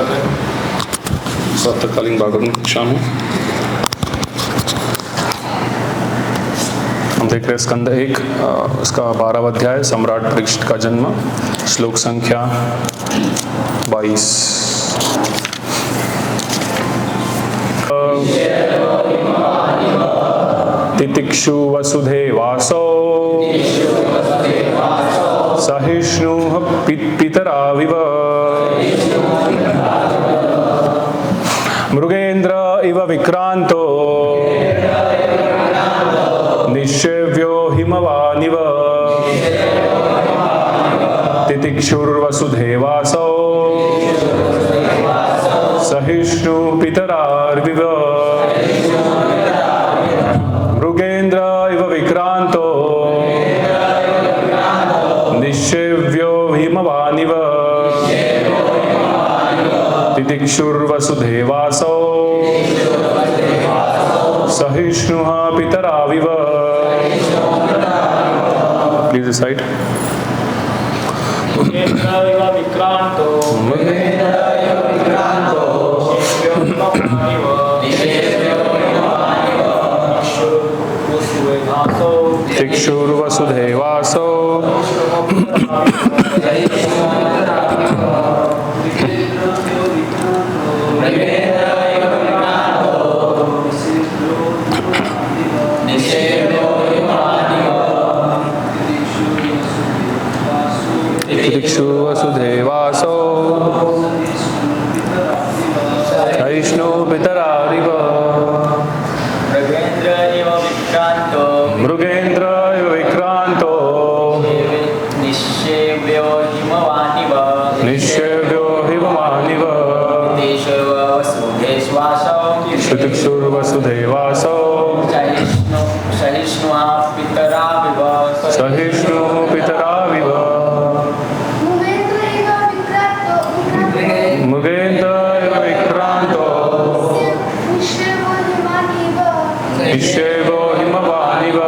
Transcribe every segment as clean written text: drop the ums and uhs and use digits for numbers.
कर रहे हैं प्रातःकालीन भागवत कक्षा में। हम देख रहे हैं स्कंद 1 इसका 12वां अध्याय, सम्राट परीक्षित का जन्म, श्लोक संख्या 22। तितिक्षु वसुधेवासो सहिष्णुः पितराविव मृगेन्द्र इव विक्रांतो निश्चेव्यो हिमवानिव तितिक्षुर्वसुधेवासो सहिष्णुः पितराविव मृगेन्द्र इव विक्रांतो निश्चेव्यो हिमवानिव तितिक्षुर्वसुधेवासो सहिष्णुः पितराविव। Please recite. तितिक्षुर्वसुधेवासो तितिक्षुर्वसुधेवासो सहिष्णुः पितराविव मृगेन्द्र इव विक्रांतो निश्चेव्यो हिमवानिव तितिक्षुर्वसुधेवासो सहिष्णुः पितराविव मृगेन्द्र इव विक्रांतो निश्चेव्यो हिमवानिव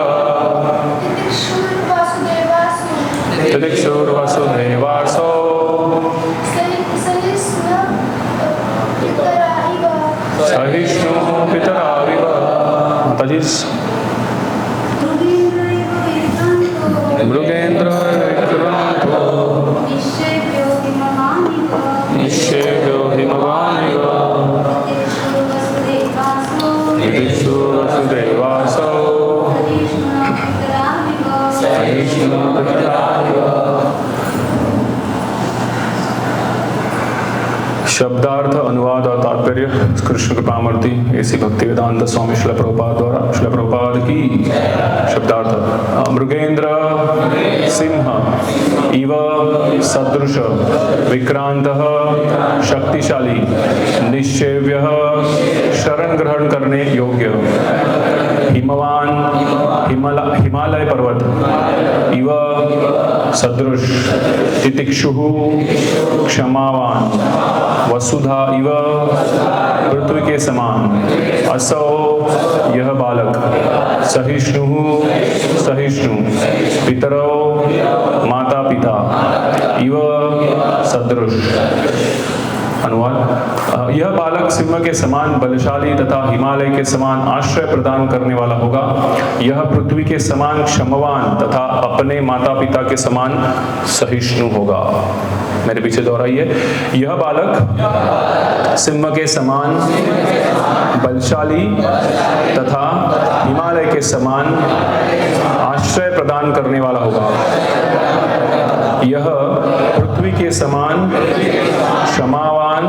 तितिक्षुर्वसुधेवासो सहिष्णुः पितराविव। माताजी। मृगेन्द्र विक्रांतो निश्चेव्यो हिमवानिव तितिक्षुर्वसुधेवासो सहिष्णुः पितराविव। शब्दार्थ, अनुवाद और तात्पर्य कृष्ण कृपामूर्ति ऐसी भक्तिवेदांत स्वामी श्रील प्रभुपाद द्वारा। श्रील प्रभुपाद की शब्दार्थ। मृगेन्द्र सिंह इव सदृश विक्रांतः शक्तिशाली निश्चेव्य शरण ग्रहण करने योग्य हिमवान हिमालय पर्वत इव सदृश तितिक्षुः क्षमावान वसुधा इव पृथ्वी के समान असौ यह बालक सहिष्णु पितरौ माता पिता इव सदृश। अनुवाद। यह बालक सिंह के समान बलशाली तथा हिमालय के समान आश्रय प्रदान करने वाला होगा। यह पृथ्वी के समान क्षमवान तथा अपने माता पिता के समान सहिष्णु होगा। मेरे पीछे दोहराइए। यह बालक सिंह के समान बलशाली तथा हिमालय के समान आश्रय प्रदान करने वाला होगा। यह पृथ्वी के समान क्षमावान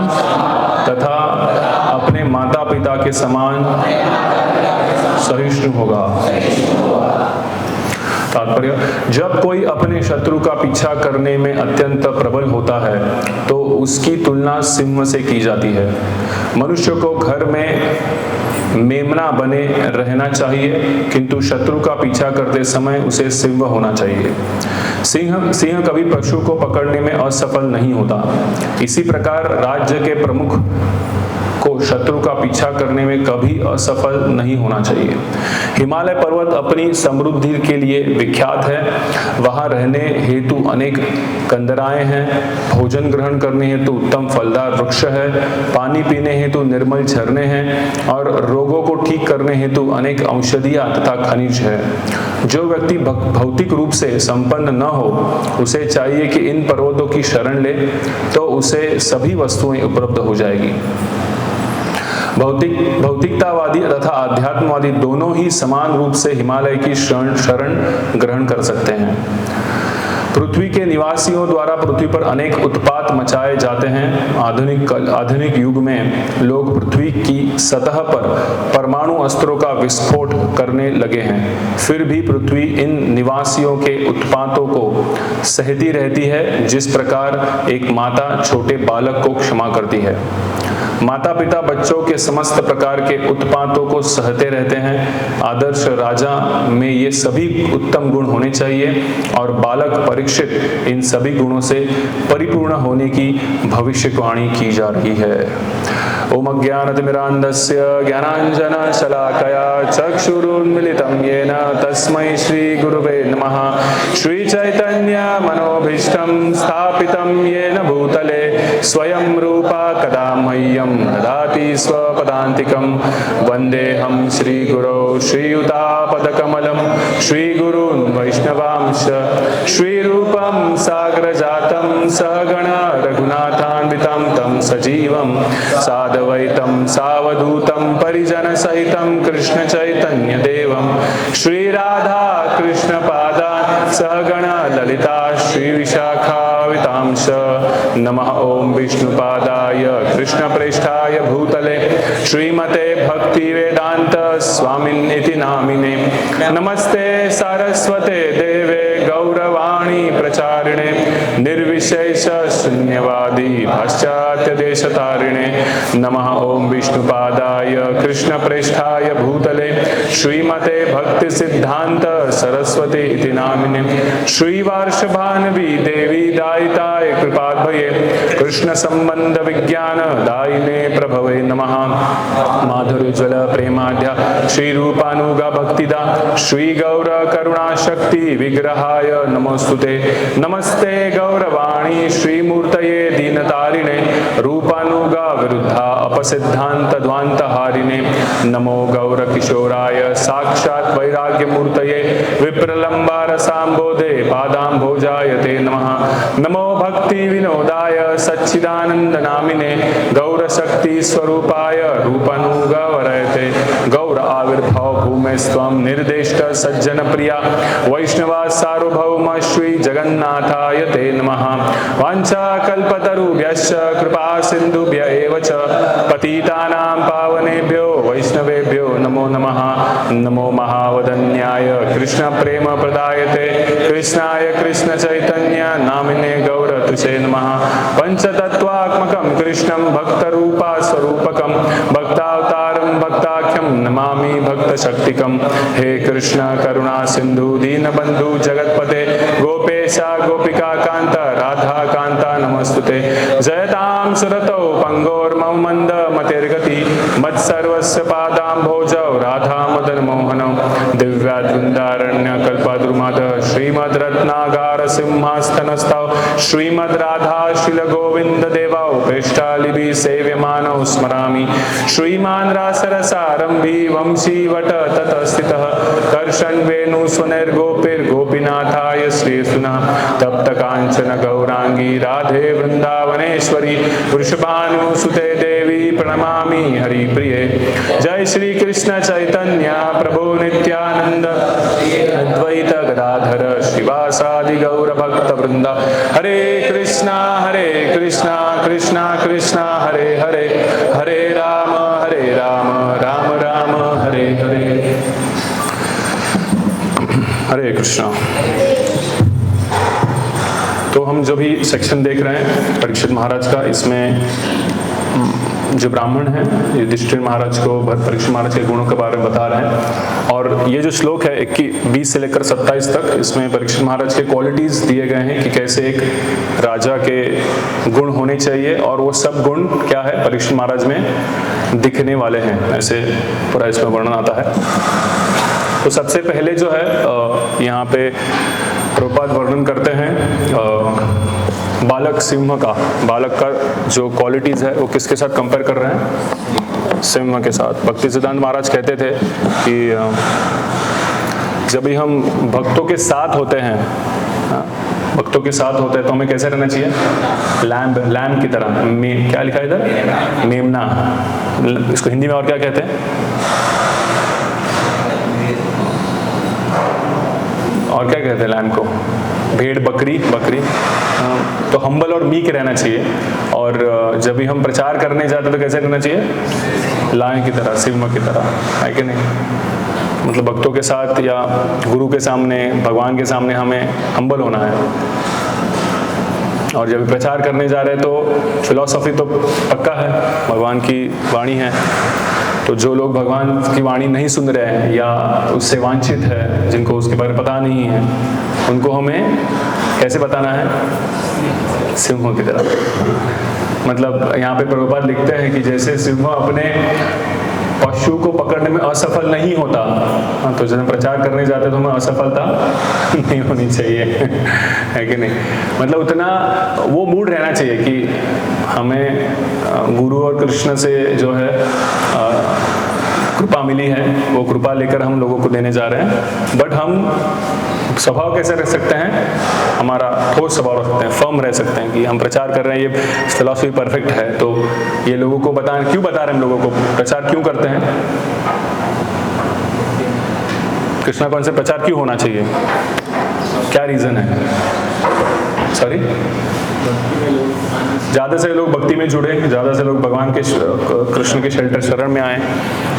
तथा अपने माता पिता के समान सहिष्णु होगा। तात्पर्य। जब कोई अपने शत्रु का पीछा करने में अत्यंत प्रबल होता है तो उसकी तुलना सिंह से की जाती है। मनुष्य को घर में मेमना बने रहना चाहिए, किंतु शत्रु का पीछा करते समय उसे सिंह होना चाहिए। सिंह कभी पशु को पकड़ने में असफल नहीं होता। इसी प्रकार राज्य के प्रमुख को शत्रु का पीछा करने में कभी असफल नहीं होना चाहिए। हिमालय पर्वत अपनी समृद्धि के लिए विख्यात है। वहां रहने हेतु अनेक कंदराएं हैं, भोजन ग्रहण करने हेतु उत्तम फलदार वृक्ष है, पानी पीने हेतु निर्मल झरने हैं और रोगों को ठीक करने हेतु अनेक औषधियां तथा खनिज है। जो व्यक्ति भौतिक रूप से संपन्न न हो, उसे चाहिए कि इन पर्वतों की शरण ले, तो उसे सभी वस्तुएं उपलब्ध हो जाएगी। भौतिकतावादी तथा आध्यात्मवादी दोनों ही समान रूप से हिमालय की शरण ग्रहण कर सकते हैं। पृथ्वी के निवासियों द्वारा पृथ्वी पर अनेक उत्पात मचाए जाते हैं। आधुनिक युग में लोग पृथ्वी की सतह पर परमाणु अस्त्रों का विस्फोट करने लगे हैं। फिर भी पृथ्वी इन निवासियों के उत्पातों को सहती रहती है, जिस प्रकार एक माता छोटे बालक को क्षमा करती है। माता पिता बच्चों के समस्त प्रकार के उत्पातों को सहते रहते हैं। आदर्श राजा में ये सभी उत्तम गुण होने चाहिए और बालक परीक्षित इन सभी गुणों से परिपूर्ण होने की भविष्यवाणी की जा रही है। ओम अज्ञानतिमिरान्धस्य ज्ञानाञ्जनशलाकया चक्षुरुन्मिलितं येन तस्मै श्रीगुरुवे नमः। श्रीचैतन्यमनोभीष्टं स्थापितं येन भूतले स्वयं रूपा कदा मह्यं ददाति स्वपदान्तिकं। वन्देऽहं श्रीगुरौ श्रीयुतापदकमलं श्रीगुरून् वैष्णवांश श्रीरूपं साग्रजातं सहगण रघुनाथान्वितं तं सजीवं साद्वैतं सावधूतं परिजनसहितं कृष्णचैतन्यदेवं श्रीराधा कृष्णपादान् सहगण ललिता श्रीविशाखावितांश। नमः ओं विष्णुपादाय कृष्णप्रेष्ठाय भूतले श्रीमते भक्तिवेदांत स्वामिन्निति नामिने। नमस्ते सारस्वते देवे गौरवाणी प्रचारिणे निर्विशेष शून्यवादी पाश्चात्य देशतारिणे। नमः ओं विष्णुपादाय कृष्णप्रेष्ठाय भूतले श्रीमते भक्ति सिद्धांत सरस्वती इति नामिने। श्रीवार्षभानवी देवी दायिताय कृपाभये कृष्ण संबंध विज्ञान दायिने प्रभवे नमः। माधुर्य ज्वल प्रेमाढ्य श्री रूपानुगा भक्तिदा श्री गौर करुणा शक्ति विग्रहाय नमोस्तुते। नमस्ते गौरवाणी श्रीमूर्तये दीनतारिणे रूपानुगा विरुद्धा अपसिद्धांत ध्वांत हारिणे। नमो गौर किशोराय साक्षात् वैराग्य मूर्तये विप्रलंबार सांबोधे पादांभोजाय ते नमः। नमो भक्ति विनोदाय सच्चिदानंद नामिने गौर शक्ति स्वरूपाय रूपानुगा वरयते। गौर आविर्भाव भूमे स्वं निर्देष्ट सज्जन प्रिया वैष्णवा सार्वभौम श्री जगन्नाथाय ते नमः। वाञ्छा कल्पतरुभ्यश्च कृपा सिन्धुभ्य एव च पतितानां पावनेभ्यो वैष्णवेभ्यो नमो नमः। नमो महावदन्याय कृष्ण प्रेम प्रदायते कृष्णाय कृष्ण चैतन्य नामिने गौर तुसे नमः। पंचतत्वात्मकं कृष्णं भक्तरूपा स्वरूपकं भक्तावतारं भक्ताख्यं नमामि भक्तशक्तिकं। हे कृष्ण करुणा सिंधु दीनबंधु जगतपते गोपेशा गोपिका कांत राधा कांता नमस्तुते। जयतां सुरतौ पंगोर्मौ मंद मतिर्गति मत्सर्वस्य पादांभोजौ राधा मदन मोहनौ। दिव्याद्वृंदारण्य कल्पद्रुमद श्रीमद् रत्नागार सिंहास्तनस्थौ श्रीमद् राधा शील गोविंद देवौ पेष्टालिभि सेव्यमानौ स्मरामि। श्रीमान् रासरसारंभी वंशी वट ततस्थितः कर्षन् वेणु स्वनैर्गोपीर्गोपीनाथाय श्रीसुनः। तप्त कांचन गौरांगी राधे वृंदावनेश्वरी वृषभानुसुते देवी प्रणमामि हरिप्रिये। जय श्री कृष्ण चैतन्य प्रभु नित्यानंद अद्वैत गदाधर श्रीवासादि गौर भक्त वृंदा। हरे कृष्णा कृष्णा कृष्णा हरे हरे हरे राम राम राम हरे हरे। हरे कृष्णा। तो हम जो भी सेक्शन देख रहे हैं परीक्षित महाराज का, इसमें जो ब्राह्मण हैं युधिष्ठिर महाराज को परीक्षित महाराज के गुणों के बारे में बता रहे हैं। और ये जो श्लोक है 20 से लेकर 27 तक, इसमें परीक्षित महाराज के क्वालिटीज दिए गए हैं कि कैसे एक राजा के गुण होने चाहिए, और वो सब गुण क्या है परीक्षित महाराज में दिखने वाले हैं, ऐसे पूरा इसमें वर्णन आता है। तो सबसे पहले जो है यहाँ पे प्रभुपाद वर्णन करते हैं बालक सिंह का, बालक का जो क्वालिटीज है वो किसके साथ कंपेयर कर रहे हैं, सिंह के साथ। भक्ति सिद्धांत महाराज कहते थे कि जब भी हम भक्तों के साथ होते हैं, भक्तों के साथ होते हैं तो हमें कैसे रहना चाहिए, लैम्ब की तरह। क्या लिखा है इधर, मेमना, इसको हिंदी में और क्या कहते हैं, और क्या कहते हैं लैम्ब को, भेड़, बकरी। तो हम्बल और मीक रहना चाहिए। और जब भी हम प्रचार करने जाते तो कैसे रहना चाहिए, लायन की तरह, सिंह की तरह, है कि नहीं। मतलब भक्तों के साथ या गुरु के सामने, भगवान के सामने हमें हम्बल होना है। और जब प्रचार करने जा रहे हैं तो फिलॉसफी तो पक्का है, भगवान की वाणी है। तो जो लोग भगवान की वाणी नहीं सुन रहे हैं या उससे वांछित है, जिनको उसके बारे में पता नहीं है, उनको हमें कैसे बताना है, सिंहों की तरह। मतलब यहाँ पे प्रभुपाद लिखते हैं कि जैसे सिंह अपने पशु को पकड़ने में असफल नहीं होता, तो जब हम प्रचार करने जाते तो हमें असफलता नहीं होनी चाहिए, है कि नहीं। मतलब उतना वो मूड रहना चाहिए कि हमें गुरु और कृष्ण से जो है कृपा मिली है, वो कृपा लेकर हम लोगों को देने जा रहे हैं। बट हम स्वभाव कैसे रख सकते हैं, हमारा ठोस स्वभाव रख सकते हैं, फर्म रह सकते हैं कि हम प्रचार कर रहे हैं, ये फिलॉसफी परफेक्ट है, तो ये लोगों को क्यों बता रहे हैं, हम लोगों को प्रचार क्यों करते हैं, कृष्णा कौन से प्रचार क्यों होना चाहिए, क्या रीजन है, सॉरी, ज़्यादा से लोग भक्ति में जुड़े, ज़्यादा से लोग भगवान के कृष्ण के शरण में आए।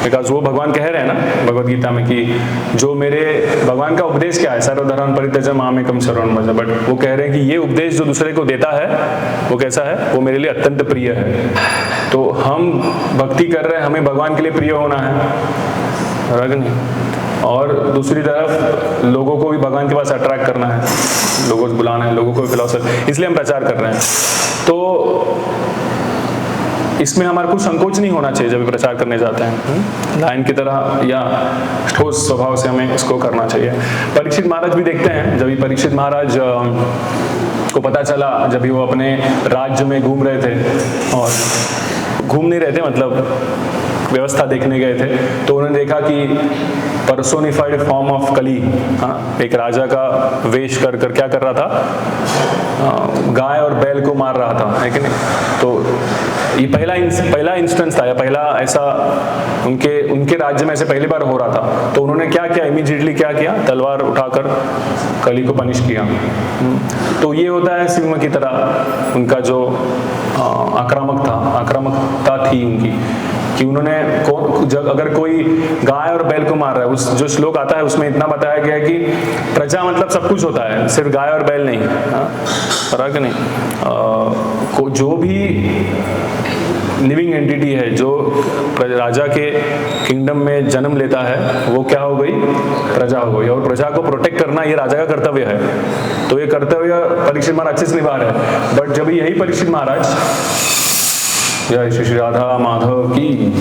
बिकॉज वो भगवान कह रहे हैं ना भगवद गीता में कि जो मेरे भगवान का उपदेश क्या है, सर्वधर्म परित्यज्य मामेकं शरणं व्रज। बट वो कह रहे हैं कि ये उपदेश जो दूसरे को देता है वो कैसा है, वो मेरे लिए अत्यंत प्रिय है। तो हम भक्ति कर रहे हैं, हमें भगवान के लिए प्रिय होना है, नहीं। और दूसरी तरफ लोगों को भी भगवान के पास अट्रैक्ट करना है, लोगों को बुलाना है, लोगों को फिलॉसफी, इसलिए हम प्रचार कर रहे हैं। तो इसमें हमारा कुछ संकोच नहीं होना चाहिए जब भी प्रचार करने जाते हैं, लाइन की तरह या ठोस स्वभाव से हमें इसको करना चाहिए। परीक्षित महाराज भी देखते हैं, जब भी परीक्षित महाराज को पता चला, जब भी वो अपने राज्य में घूम रहे थे, और घूम नहीं रहे थे मतलब व्यवस्था देखने गए थे, तो उन्होंने देखा कि पर्सोनिफाइड फॉर्म ऑफ कली, एक राजा का वेश कर क्या कर रहा था, गाय और बैल को मार रहा था, है कि नहीं। तो ये पहला इंस्टेंस था, या पहला ऐसा उनके राज्य में ऐसे पहली बार हो रहा था। तो उन्होंने क्या किया, इमीडिएटली क्या किया, तलवार उठाकर कली को पनिश किया। तो ये होता है सिंह की तरह, उनका जो आक्रामकता थी उनकी, कि उन्होंने अगर कोई गाय और बैल को मार रहा है, उस जो श्लोक आता है उसमें इतना बताया गया है कि प्रजा मतलब सब कुछ होता है, सिर्फ गाय और बैल नहीं, पता कि नहीं। जो भी लिविंग एंटिटी है जो राजा के किंगडम में जन्म लेता है, वो क्या हो गई, प्रजा हो गई। और प्रजा को प्रोटेक्ट करना ये राजा का कर्तव्य है। तो ये कर्तव्य परीक्षित महाराज अच्छे से निभा रहे हैं। बट जब यही परीक्षित महाराज, जय श्री श्री राधा माधव की,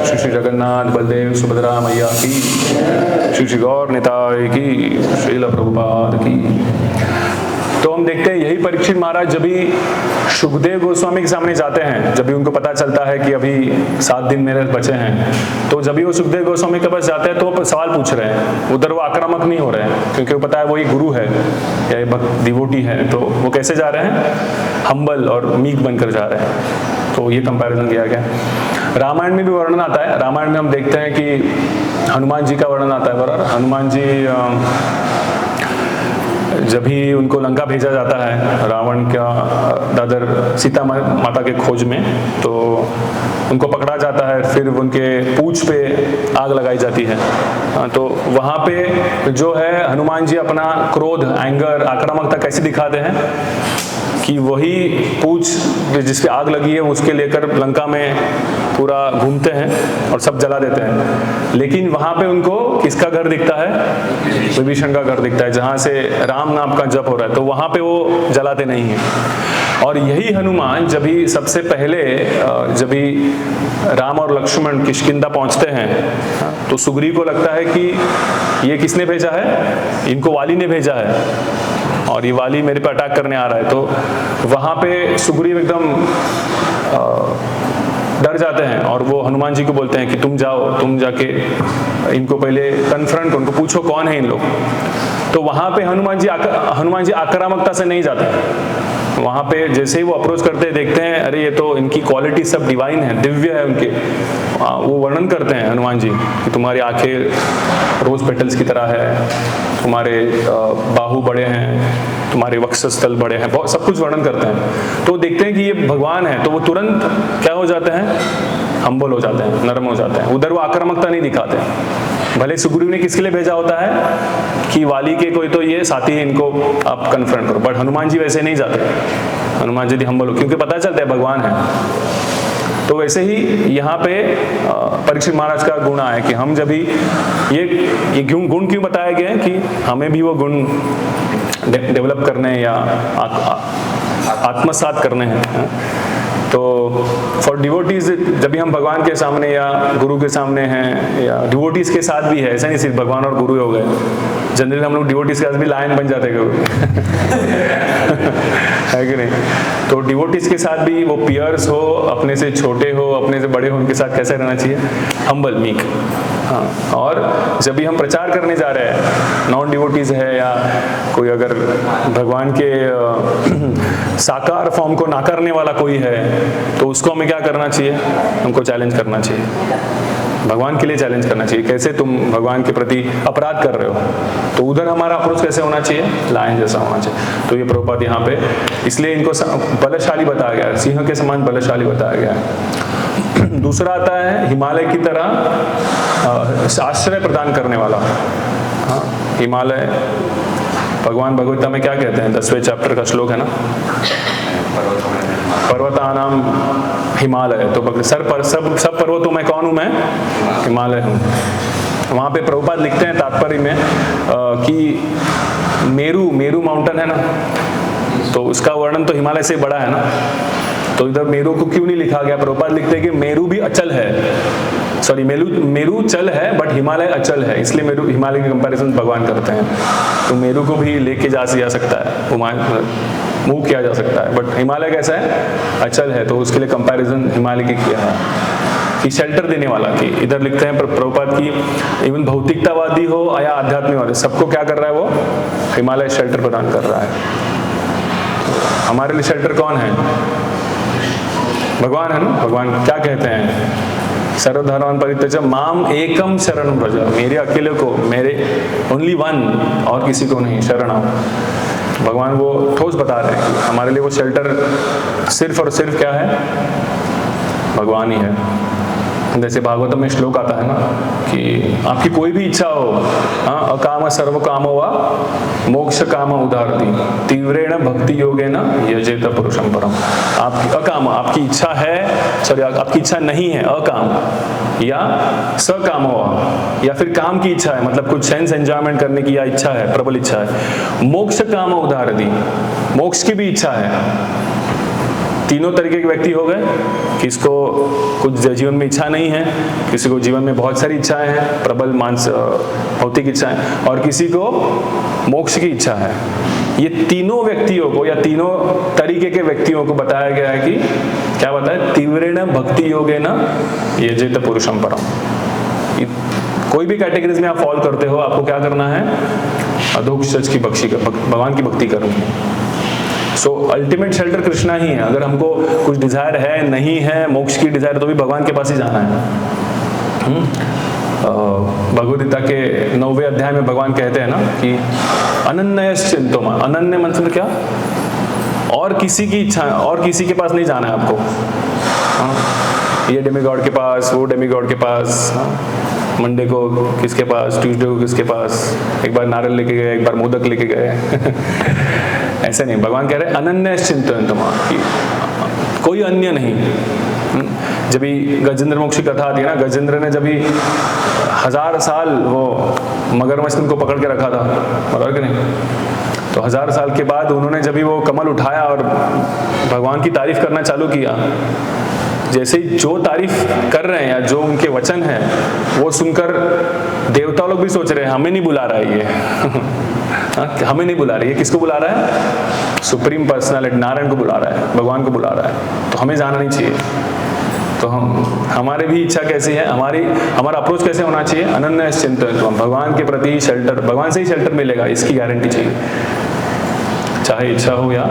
श्री श्री जगन्नाथ बलदेव सुभद्रा मैया की, श्री श्री गौर निताय की, श्रील प्रभुपाद की। तो हम देखते हैं यही परीक्षित महाराज जब भी सुखदेव गोस्वामी के सामने जाते हैं, जब भी उनको पता चलता है कि अभी 7 दिन मेरे बचे हैं, तो जब भी वो सुखदेव गोस्वामी के पास जाते हैं तो वो सवाल पूछ रहे हैं। उधर वो आक्रामक नहीं हो रहे हैं, क्योंकि वो पता है वो ही गुरु है या भक्त डिवोटी है। तो वो कैसे जा रहे हैं, हम्बल और मीक बनकर जा रहे हैं। तो ये कंपैरिजन किया गया। रामायण में भी वर्णन आता है। रामायण में हम देखते हैं कि हनुमान जी का वर्णन आता है। बराबर, हनुमान जी जब भी उनको लंका भेजा जाता है रावण का दादर सीता माता के खोज में, तो उनको पकड़ा जाता है, फिर उनके पूंछ पे आग लगाई जाती है। तो वहाँ पे जो है हनुमान जी अपना क्रोध, एंगर, आक्रामकता कैसे दिखाते हैं कि वही पूंछ जिस पे आग लगी है उसके लेकर लंका में पूरा घूमते हैं और सब जला देते हैं, लेकिन वहाँ पे उनको किसका घर दिखता है? विभीषण का घर दिखता है, जहाँ से राम नाम का जप हो रहा है, तो वहाँ पे वो जलाते नहीं हैं। और यही हनुमान जब भी सबसे पहले जब भी राम और लक्ष्मण किष्किंधा पहुँचते हैं तो सुग्रीव को लगता है कि ये किसने भेजा है? इनको वाली ने भेजा है और ये वाली मेरे पे अटैक करने आ रहा है। तो वहाँ पे सुग्रीव एकदम डर जाते हैं और वो हनुमान जी को बोलते हैं कि तुम जाओ, तुम जाके इनको पहले कन्फ्रंट, उनको पूछो कौन है इन लोग। तो वहाँ पे हनुमान जी आक्रामकता से नहीं जाते। वहाँ पे जैसे ही वो अप्रोच करते हैं, देखते हैं अरे ये तो इनकी क्वालिटी सब डिवाइन है, दिव्य है उनके। वो वर्णन करते हैं हनुमान जी कि तुम्हारी आंखें रोज पेटल्स की तरह है, तुम्हारे बाहु बड़े हैं, तुम्हारे वक्षस्थल बड़े हैं, बहुत सब कुछ वर्णन करते हैं। तो देखते हैं कि ये भगवान है, तो वो तुरंत क्या हो जाते हैं? हम्बल हो जाते हैं, नरम हो जाते हैं। उधर वो आक्रामकता नहीं दिखाते हैं। भले सुग्रीव ने किसके लिए भेजा होता है कि वाली के कोई तो ये साथी है, इनको आप कन्फ्रंट करो, बट हनुमान जी वैसे नहीं जाते। हनुमान जी हम्बल हो, क्योंकि पता चलता है भगवान है। तो वैसे ही यहाँ पे परीक्षित महाराज का गुण आया कि हम जब भी ये गुण क्यों बताया गया है कि हमें भी वो गुण डेवलप करने या आत्मसात करने हैं। तो फॉर डिवोटीज, जब भी हम भगवान के सामने या गुरु के सामने हैं या डिवोटीज के साथ भी है, ऐसा नहीं सिर्फ भगवान और गुरु हो गए, जनरली हम लोग डिवोटीज के साथ भी लायन बन जाते हैं है कि नहीं? तो डिवोटीज के साथ भी वो पियर्स हो, अपने से छोटे हो, अपने से बड़े हो, उनके साथ कैसे रहना चाहिए? Humble, meek. हाँ, और जब भी हम प्रचार करने जा रहे हैं, नॉन डिवोटीज है या कोई अगर भगवान के साकार फॉर्म को नाकारने वाला कोई है, तो उसको हमें क्या करना चाहिए? हमको चैलेंज करना चाहिए, भगवान के लिए चैलेंज करना चाहिए। कैसे तुम भगवान के प्रति अपराध कर रहे हो? तो उधर हमारा अप्रोच कैसे होना चाहिए? लायन जैसा होना चाहिए। तो ये प्रभुपाद यहाँ पे इसलिए इनको बलशाली बताया गया है, सिंह के समान बलशाली बताया गया है। दूसरा आता है हिमालय की तरह आश्रय प्रदान करने वाला। हाँ, हिमालय भगवान भगवता में क्या कहते हैं? 10वें चैप्टर का श्लोक है ना, पर्वतानाम हिमालय। तो सब पर्वतों में कौन हूं मैं? हिमालय हूं। वहां पे प्रभुपाद लिखते हैं तात्पर्य में कि मेरू माउंटेन है ना, तो उसका वर्णन तो हिमालय से बड़ा है ना, तो इधर मेरू को क्यों नहीं लिखा गया? प्रभुपाद लिखते हैं कि मेरू भी अचल है, सॉरी मेरू चल है बट हिमालय अचल है, इसलिए मेरू हिमालय की कंपैरिजन भगवान करते हैं। तो मेरू को भी लेके जा सकता है, मूव किया जा सकता है, बट हिमालय कैसा है? अचल है, तो उसके लिए कंपैरिजन हिमालय की किया है कि शेल्टर देने वाला। कि इधर लिखते हैं प्रभुपाद की इवन भौतिकतावादी हो या आध्यात्मिकवादी, सबको क्या कर रहा है? वो हिमालय शेल्टर प्रदान कर रहा है। हमारे लिए शेल्टर कौन है? भगवान है ना। भगवान क्या कहते हैं? सर्वधर्मान् परित्यज्य माम एकम शरणं व्रज, मेरे अकेले को, मेरे ओनली वन, और किसी को नहीं शरण आओ। भगवान वो ठोस बता रहे हैं कि हमारे लिए वो शेल्टर सिर्फ और सिर्फ क्या है? भगवान ही है। जैसे भागवतम में श्लोक आता है ना कि आपकी कोई भी इच्छा हो, हाँ, अकाम सर्व कामो वा मोक्ष काम उदारती तीव्रेण भक्ति योगेन यजेत पुरुषं परम। आपकी अकाम, आपकी इच्छा है, सॉरी आपकी इच्छा नहीं है, अकाम, या सकाम हो या फिर काम की इच्छा है, मतलब कुछ सेंस एंजॉयमेंट करने की या इच्छा है, प्रबल इच्छा है। मोक्ष काम उदारती, मोक्ष की भी इच्छा है। तीनों तरीके के व्यक्ति हो गए, किसको कुछ जीवन में इच्छा नहीं है, किसी को जीवन में बहुत सारी इच्छाएं हैं, प्रबल भौतिक इच्छाएं, और किसी को मोक्ष की इच्छा है। ये तीनों व्यक्तियों को या तीनों तरीके के व्यक्तियों को बताया गया है कि क्या बताया? तीव्रेण भक्ति योगेन यजेत पुरुषं परम। कोई भी कैटेगरीज में आप फॉल करते हो, आपको क्या करना है? अधोक्षज की भगवान की भक्ति करनी है। सो अल्टीमेट शेल्टर कृष्णा ही है। अगर हमको कुछ डिजायर है, नहीं है, मोक्ष की डिजायर, तो भी भगवान के पास ही जाना है। भगवद गीता के 9वें अध्याय में भगवान कहते हैं ना कि अनन्यश्चिंतोमा, अनन्य मतलब क्या? और किसी की इच्छा, और किसी के पास नहीं जाना है आपको। ये डेमीगॉड के पास, वो डेमीगॉड के पास, मंडे को किसके पास, ट्यूसडे को किसके पास, एक बार नारियल लेके गए, एक बार मोदक लेके गए ऐसे नहीं। भगवान कह रहे हैं अनन्य चिंतन, कोई अन्य नहीं। जब भी गजेंद्र मोक्ष की कथा आती है ना, गजेंद्र ने जब भी 1000 साल वो मगरमच्छ को पकड़ के रखा था, बराबर कि नहीं? तो 1000 साल के बाद उन्होंने जब भी वो कमल उठाया और भगवान की तारीफ करना चालू किया, जैसे ही जो तारीफ कर रहे हैं या जो उनके वचन हैं वो सुनकर देवता लोग भी सोच रहे हैं हमें नहीं बुला रहा है ये हमें नहीं बुला रही है, किसको बुला रहा है? सुप्रीम पर्सनालिटी नारायण को बुला रहा है, भगवान को बुला रहा है, तो हमें जाना नहीं चाहिए। तो हमारे भी इच्छा कैसी है, हमारा अप्रोच कैसे होना चाहिए? अनन्य चिंतन, तो हम भगवान के प्रति शेल्टर, भगवान से ही शेल्टर मिलेगा, इसकी गारंटी चाहिए, चाहे इच्छा हो या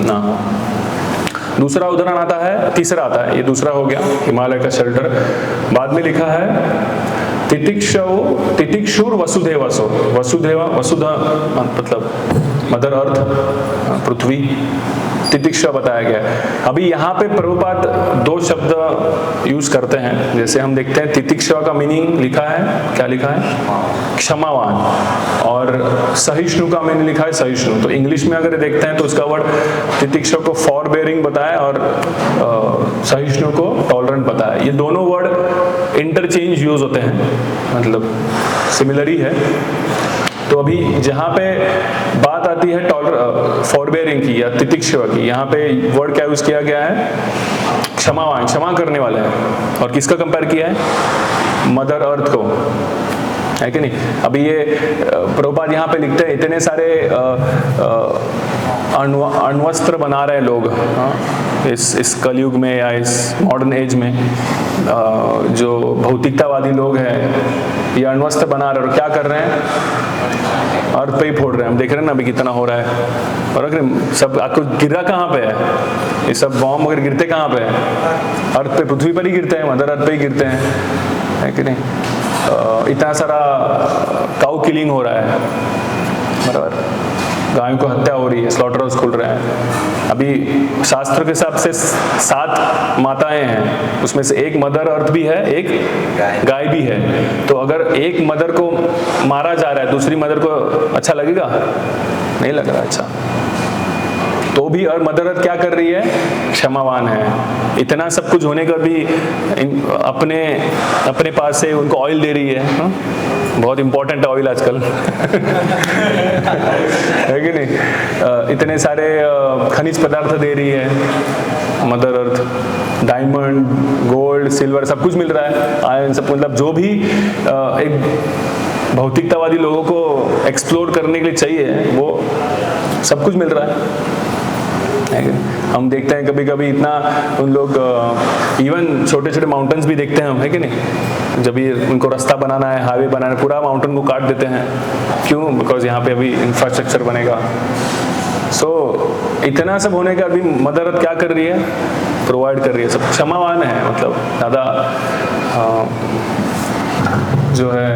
ना हो। दूसरा उदाहरण आता है, तीसरा आता है, ये दूसरा हो गया हिमालय का शेल्टर। बाद में लिखा है तितिक्षुर वसुधेवसो, वसुधा मतलब मदर अर्थ, पृथ्वी, तितिक्षा बताया गया है। अभी यहाँ पे प्रभुपाद 2 शब्द यूज करते हैं। जैसे हम देखते हैं तितिक्षा का मीनिंग लिखा है, क्या लिखा है? क्षमावान, और सहिष्णु का मीनिंग लिखा है सहिष्णु। तो इंग्लिश में अगर देखते हैं तो उसका वर्ड तितिक्षा को फॉरबेरिंग बताया और सहिष्णु को टॉलरेंट बताया। ये दोनों वर्ड इंटरचेंज यूज होते हैं, मतलब सिमिलर ही है। तो अभी जहाँ पे बात आती है फॉरबेरिंग की या तितिक्षा की, यहाँ पे वर्ड क्या यूज किया गया है? क्षमावान, क्षमा करने वाले हैं। और किसका कंपेयर किया है? मदर अर्थ को, है कि नहीं? अभी ये प्रभुपाद यहाँ पे लिखते हैं इतने सारे अण्वस्त्र बना रहे लोग, इस कलयुग में या इस मॉडर्न एज में, जो भौतिकतावादी लोग हैं ये अण्वस्त्र बना रहे हैं और क्या कर रहे हैं? अर्थ पे ही फोड़ रहे हैं। हम देख रहे हैं ना अभी कितना हो रहा है, और अगर सब आपको गिरा कहाँ पे है? ये सब बॉम्ब अगर गिरते कहाँ पे है? अर्थ पे, पृथ्वी पर ही गिरते हैं, मदर अर्थ पे ही गिरते हैं, है कि नहीं? इतना सारा काउ किलिंग हो रहा है, बराबर, गायों को हत्या हो रही है, स्लॉटर हाउस खुल रहे हैं। अभी शास्त्र के हिसाब से 7 माताएं हैं, उसमें से एक मदर अर्थ भी है, एक गाय भी है। तो अगर एक मदर को मारा जा रहा है, दूसरी मदर को अच्छा लगेगा? नहीं लग रहा अच्छा। तो भी और मदर अर्थ क्या कर रही है? क्षमावान है। इतना सब कुछ होने का भी अपने पास से उनको ऑयल दे रही है, बहुत इंपॉर्टेंट ऑयल आजकल है कि नहीं? इतने सारे खनिज पदार्थ दे रही है mother earth, diamond, gold, silver, सब कुछ मिल रहा है, आयरन, सब, मतलब जो भी एक भौतिकतावादी लोगों को एक्सप्लोर करने के लिए चाहिए वो सब कुछ मिल रहा है। हम देखते हैं कभी कभी इतना उन लोग इवन छोटे छोटे माउंटेन्स भी देखते हैं हम, है कि नहीं? जब ये उनको रास्ता बनाना है, हाईवे बनाना है, पूरा माउंटेन को काट देते हैं। क्यों? बिकॉज यहाँ पे अभी इंफ्रास्ट्रक्चर बनेगा। इतना सब होने का अभी मदर अर्थ क्या कर रही है? प्रोवाइड कर रही है, सब क्षमावान है, मतलब ज़्यादा जो है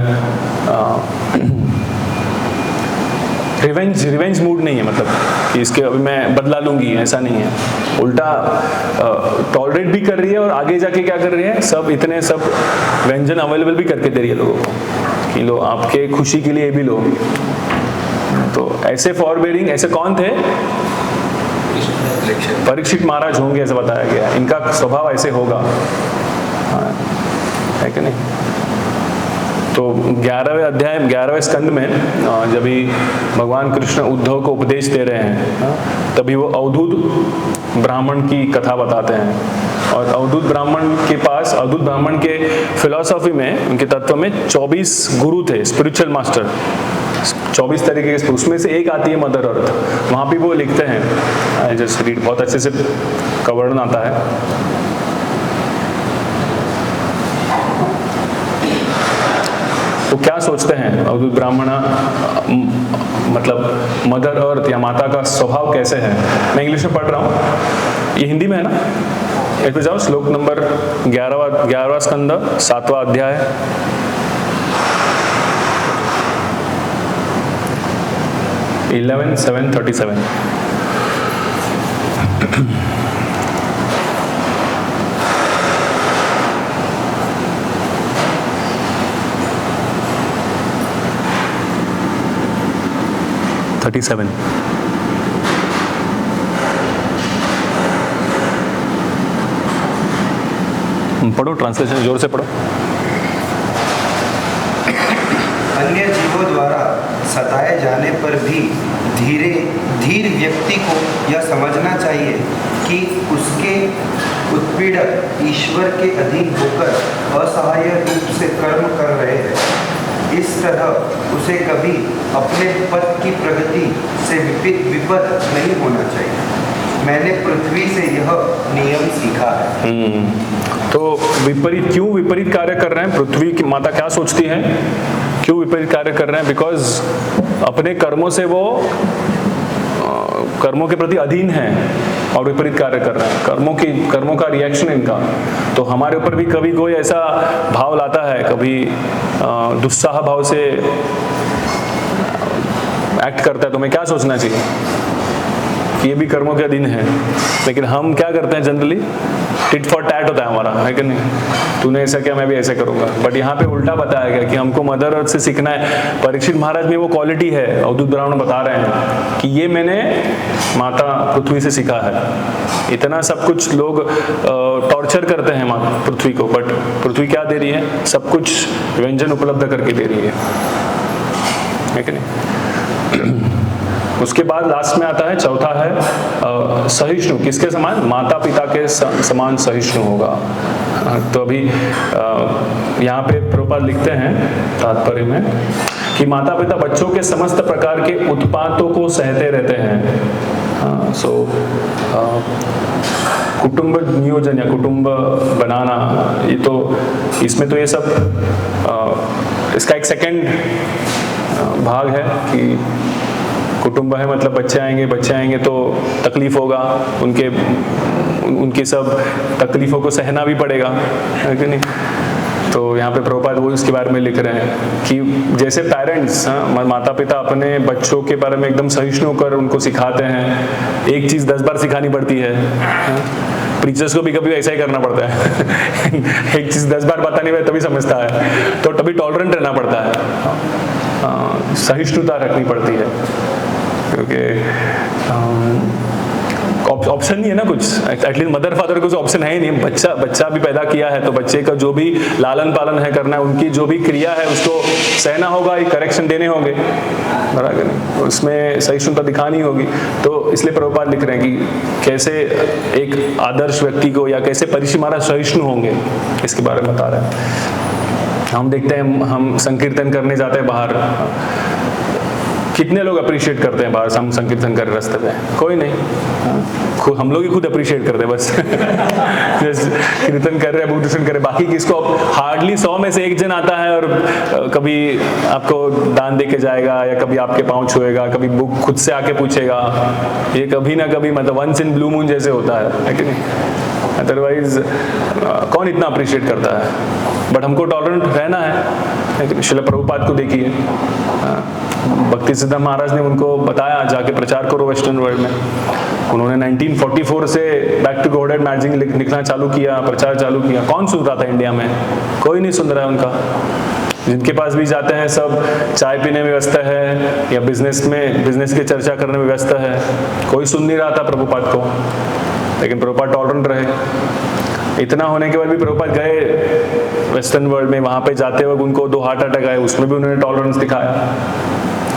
रिवेंज मूड नहीं है, मतलब कि इसके अभी मैं बदला लूंगी, ऐसा नहीं है। उल्टा टॉलरेट भी कर रही है और आगे जाके क्या कर रही है? इतने सब व्यंजन अवेलेबल भी करके दे रही है लोगों को कि लो, आपके खुशी के लिए भी लो। तो ऐसे फॉरबेरिंग, ऐसे कौन थे? परीक्षित महाराज होंगे, ऐसा बताया गया। इनका स्वभाव ऐसे होगा, है कि नहीं? तो 11वें अध्याय, 11वें स्कंद में जब भी भगवान कृष्ण उद्धव को उपदेश दे रहे हैं, तभी वो अवधूत ब्राह्मण की कथा बताते हैं। और अवधूत ब्राह्मण के पास, अवधूत ब्राह्मण के फिलॉसफी में, उनके तत्व में 24 गुरु थे, स्पिरिचुअल मास्टर, 24 तरीके के। उसमें से एक आती है मदर अर्थ। वहाँ पे वो लिखते हैं, जस्ट रीड, बहुत अच्छे से वर्णन आता है। तो क्या सोचते हैं अवधूत ब्राह्मण, मतलब मदर अर्थ या माता का स्वभाव कैसे है? मैं इंग्लिश में पढ़ रहा हूँ, ये हिंदी में है ना? एक पे जाओ, श्लोक नंबर 11वां स्कंद, 7वां अध्याय। (11:7:37) पढ़ो, ट्रांसलेशन जोर से पढ़ो। अन्य जीवों द्वारा सताए जाने पर भी धीर व्यक्ति को यह समझना चाहिए कि उसके उत्पीड़क ईश्वर के अधीन होकर असहाय रूप से कर्म कर रहे हैं। इस तरह उसे कभी अपने पद की प्रगति से विपद नहीं होना चाहिए। मैंने पृथ्वी से यह नियम सीखा है। तो विपरीत, क्यों विपरीत कार्य कर रहे हैं? पृथ्वी की माता क्या सोचती हैं? क्यों विपरीत कार्य कर रहे हैं? बिकॉज अपने कर्मों से वो कर्मों के प्रति अधीन हैं और विपरीत कार्य कर रहे हैं। कर्मों का रिएक्शन इनका। तो हमारे ऊपर भी कभी कोई ऐसा भाव लाता है, कभी दुस्साह भाव से एक्ट करता है, तो हमें क्या सोचना चाहिए कि ये भी कर्मों के अधीन है। लेकिन हम क्या करते हैं जनरली, टिट फॉर टैट होता है हमारा, है कि नहीं? तूने ऐसा किया मैं भी ऐसा करूंगा। बट यहाँ पे उल्टा बताया गया कि हमको मदर अर्थ से सीखना है। परीक्षित महाराज में वो क्वालिटी है, अवधूत ब्राह्मण बता रहे हैं कि ये मैंने माता पृथ्वी से सीखा है। इतना सब कुछ लोग टॉर्चर करते हैं माता पृथ्वी को, बट पृथ्वी क्या दे रही है? सब कुछ व्यंजन उपलब्ध करके दे रही है कि नहीं? उसके बाद लास्ट में आता है, चौथा है सहिष्णु। किसके समान? माता पिता के समान सहिष्णु होगा। तो अभी यहाँ पे प्रभुपाद लिखते हैं तात्पर्य में कि माता पिता बच्चों के समस्त प्रकार के उत्पातों को सहते रहते हैं। कुटुंब नियोजन या कुटुंब बनाना, ये तो इसमें तो ये सब इसका एक सेकंड भाग है कि कुटुंब है मतलब बच्चे आएंगे तो तकलीफ होगा, उनकी सब तकलीफों को सहना भी पड़ेगा, है कि नहीं? तो यहाँ पे प्रभुपाद वो इसके बारे में लिख रहे हैं कि जैसे पेरेंट्स, माता पिता अपने बच्चों के बारे में एकदम सहिष्णु होकर उनको सिखाते हैं। एक चीज़ 10 बार सिखानी पड़ती है। प्रीचर्स को भी कभी ऐसा ही करना पड़ता है। एक चीज़ 10 बार बतानी पड़े तभी समझता है, तो तभी टॉलरेंट रहना पड़ता है, सहिष्णुता रखनी पड़ती है, क्योंकि ऑप्शन नहीं है ना कुछ। एटलीस्ट मदर फादर को ऑप्शन है ही नहीं। बच्चा भी पैदा किया है तो बच्चे का जो भी लालन पालन है करना है, उनकी जो भी क्रिया है उसको सहना होगा, करेक्शन देने होंगे, बराबर नहीं? उसमें सहिष्णुता दिखानी होगी। तो इसलिए प्रभुपाद लिख रहे हैं कि कैसे एक आदर्श व्यक्ति को या कैसे परीक्षित महाराज सहिष्णु होंगे, इसके बारे में बता रहे हैं। हम देखते हैं, हम संकीर्तन करने जाते हैं बाहर, कितने लोग अप्रिशिएट करते हैं बाहर हम संकीर्तन कर रास्ते पे? कोई नहीं। हम लोग ही खुद अप्रिशिएट करते हैं बस। कीर्तन कर रहे हैं, बुक दर्शन कर रहे हैं, बाकी किसको हार्डली 100 में से एक जन आता है और कभी आपको दान दे के जाएगा या कभी आपके पाँव छुएगा, कभी बुक खुद से आके पूछेगा। ये कभी ना कभी मतलब वंस इन ब्लू मून जैसे होता है कि नहीं? अदरवाइज कौन इतना अप्रिशिएट करता है? बट हमको टॉलरेंट रहना है। श्रील प्रभुपाद को देखिए, भक्ति सिद्धांत महाराज ने उनको बताया जाके प्रचार करो वेस्टर्न वर्ल्ड में। उन्होंने 1944 से बैक टू गॉड मैगजीन लिखना चालू किया, प्रचार चालू किया। कौन सुन रहा था इंडिया में? कोई नहीं सुन रहा है उनका। जिनके पास भी जाते हैं सब चाय पीने में व्यस्त है या बिजनेस की चर्चा करने में व्यस्त है। कोई सुन नहीं रहा था प्रभुपाद को, लेकिन प्रभुपाद टॉलरेंट रहे। इतना होने के बाद भी प्रभुपाद गए वेस्टर्न वर्ल्ड में, वहाँ पे जाते वक्त उनको 2 हार्ट अटैक आए, उसमें भी उन्होंने टॉलरेंस दिखाया।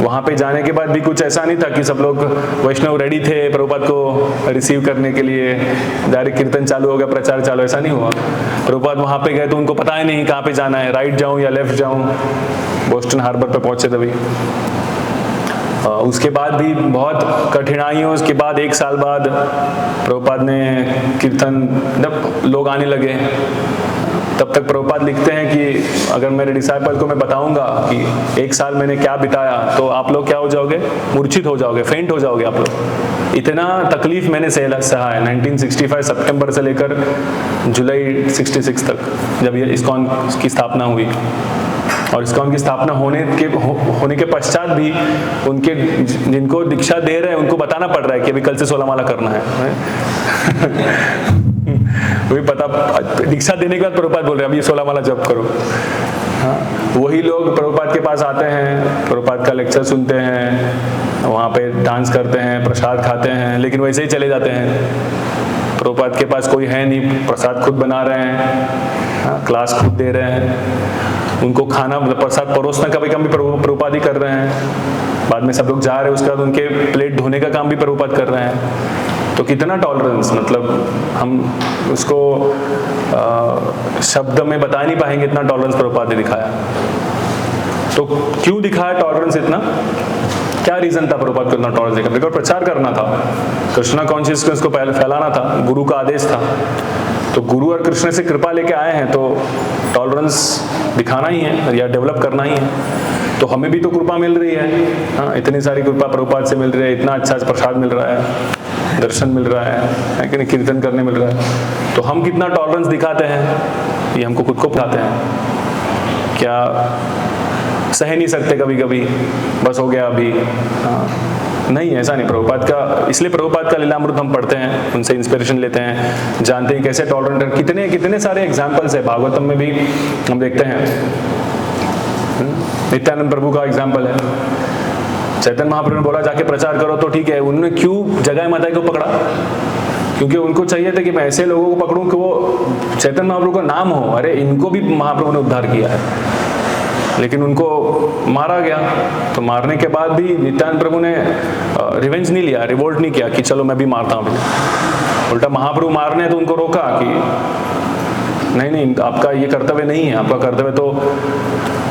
वहाँ पे जाने के बाद भी कुछ ऐसा नहीं था कि सब लोग वैष्णव रेडी थे प्रभुपाद को रिसीव करने के लिए, डायरेक्ट कीर्तन चालू हो गया, प्रचार चालू, ऐसा नहीं हुआ। प्रभुपाद वहाँ पे गए तो उनको पता ही नहीं कहाँ पे जाना है, राइट जाऊँ या लेफ्ट जाऊँ। बोस्टन हार्बर पे पहुँचे तभी। उसके बाद भी बहुत कठिनाइयों के बाद 1 साल बाद प्रभुपाद ने कीर्तन, जब लोग आने लगे तब तक प्रभुपाद लिखते हैं कि अगर मेरे डिसाइपल को मैं बताऊंगा कि 1 साल मैंने क्या बिताया तो आप लोग क्या हो जाओगे? मूर्छित हो जाओगे, फेंट हो जाओगे आप लोग। इतना तकलीफ मैंने सहा है 1965 सितंबर से लेकर जुलाई 66 तक, जब ये इस्कॉन की स्थापना हुई। और इस्कॉन की स्थापना होने के पश्चात भी उनके जिनको दीक्षा दे रहे हैं उनको बताना पड़ रहा है कि अभी कल से 16 माला करना है। वही पता, दीक्षा देने के बाद प्रभुपाद बोल रहे हैं अब ये 16 माला जप करो। हाँ, वही लोग प्रभुपाद के पास आते हैं, प्रभुपाद का लेक्चर सुनते हैं, वहाँ पे डांस करते हैं, प्रसाद खाते हैं, लेकिन वैसे ही चले जाते हैं। प्रभुपाद के पास कोई है नहीं, प्रसाद खुद बना रहे हैं, क्लास खुद दे रहे हैं, उनको खाना मतलब प्रसाद परोसना का भी काम भी प्रभुपाद ही कर रहे हैं, बाद में सब लोग जा रहे हैं, उसके बाद उनके प्लेट धोने का काम भी प्रभुपाद कर रहे हैं। तो कितना टॉलरेंस, मतलब हम उसको शब्द में बता नहीं पाएंगे इतना टॉलरेंस प्रभुपाद ने दिखाया। तो क्यों दिखाया टॉलरेंस इतना, क्या रीजन था प्रभुपाद को इतना टॉलरेंस दिखा? बिकॉज प्रचार करना था, कृष्णा कॉन्शियसनेस को फैलाना था, गुरु का आदेश था। तो गुरु और कृष्ण से कृपा लेके आए हैं तो टॉलरेंस दिखाना ही है या डेवलप करना ही है। तो हमें भी तो कृपा मिल रही है, हाँ, इतनी सारी कृपा प्रभुपाद से मिल रही है, इतना अच्छा प्रसाद मिल रहा है, दर्शन मिल रहा है कि नहीं, कीर्तन करने मिल रहा है। तो हम कितना टॉलरेंस दिखाते हैं ये हमको खुद को बताते हैं। क्या सह नहीं सकते कभी कभी, बस हो गया अभी, हाँ, नहीं, ऐसा नहीं। प्रभुपाद का, इसलिए प्रभुपाद का लीलामृत हम पढ़ते हैं, उनसे इंस्पिरेशन लेते हैं, जानते हैं कैसे टॉलरेंट है। कितने कितने सारे एग्जाम्पल्स है, भागवतम में भी हम देखते हैं। नित्यानंद प्रभु का एग्जाम्पल है, चैतन्य महाप्रभु ने बोला जाके प्रचार करो, तो ठीक है, उन्होंने क्यों जगह माता को पकड़ा? क्योंकि उनको चाहिए था कि मैं ऐसे लोगों को पकड़ूं कि वो चैतन्य महाप्रभु का नाम हो, अरे इनको भी महाप्रभु ने उद्धार किया है, लेकिन उनको मारा गया। तो मारने के बाद भी नित्यानंद प्रभु ने रिवेंज नहीं लिया, रिवोल्ट नहीं किया कि चलो मैं भी मारता हूँ। उल्टा महाप्रभु मारने तो उनको रोका कि नहीं नहीं, आपका ये कर्तव्य नहीं है, आपका कर्तव्य तो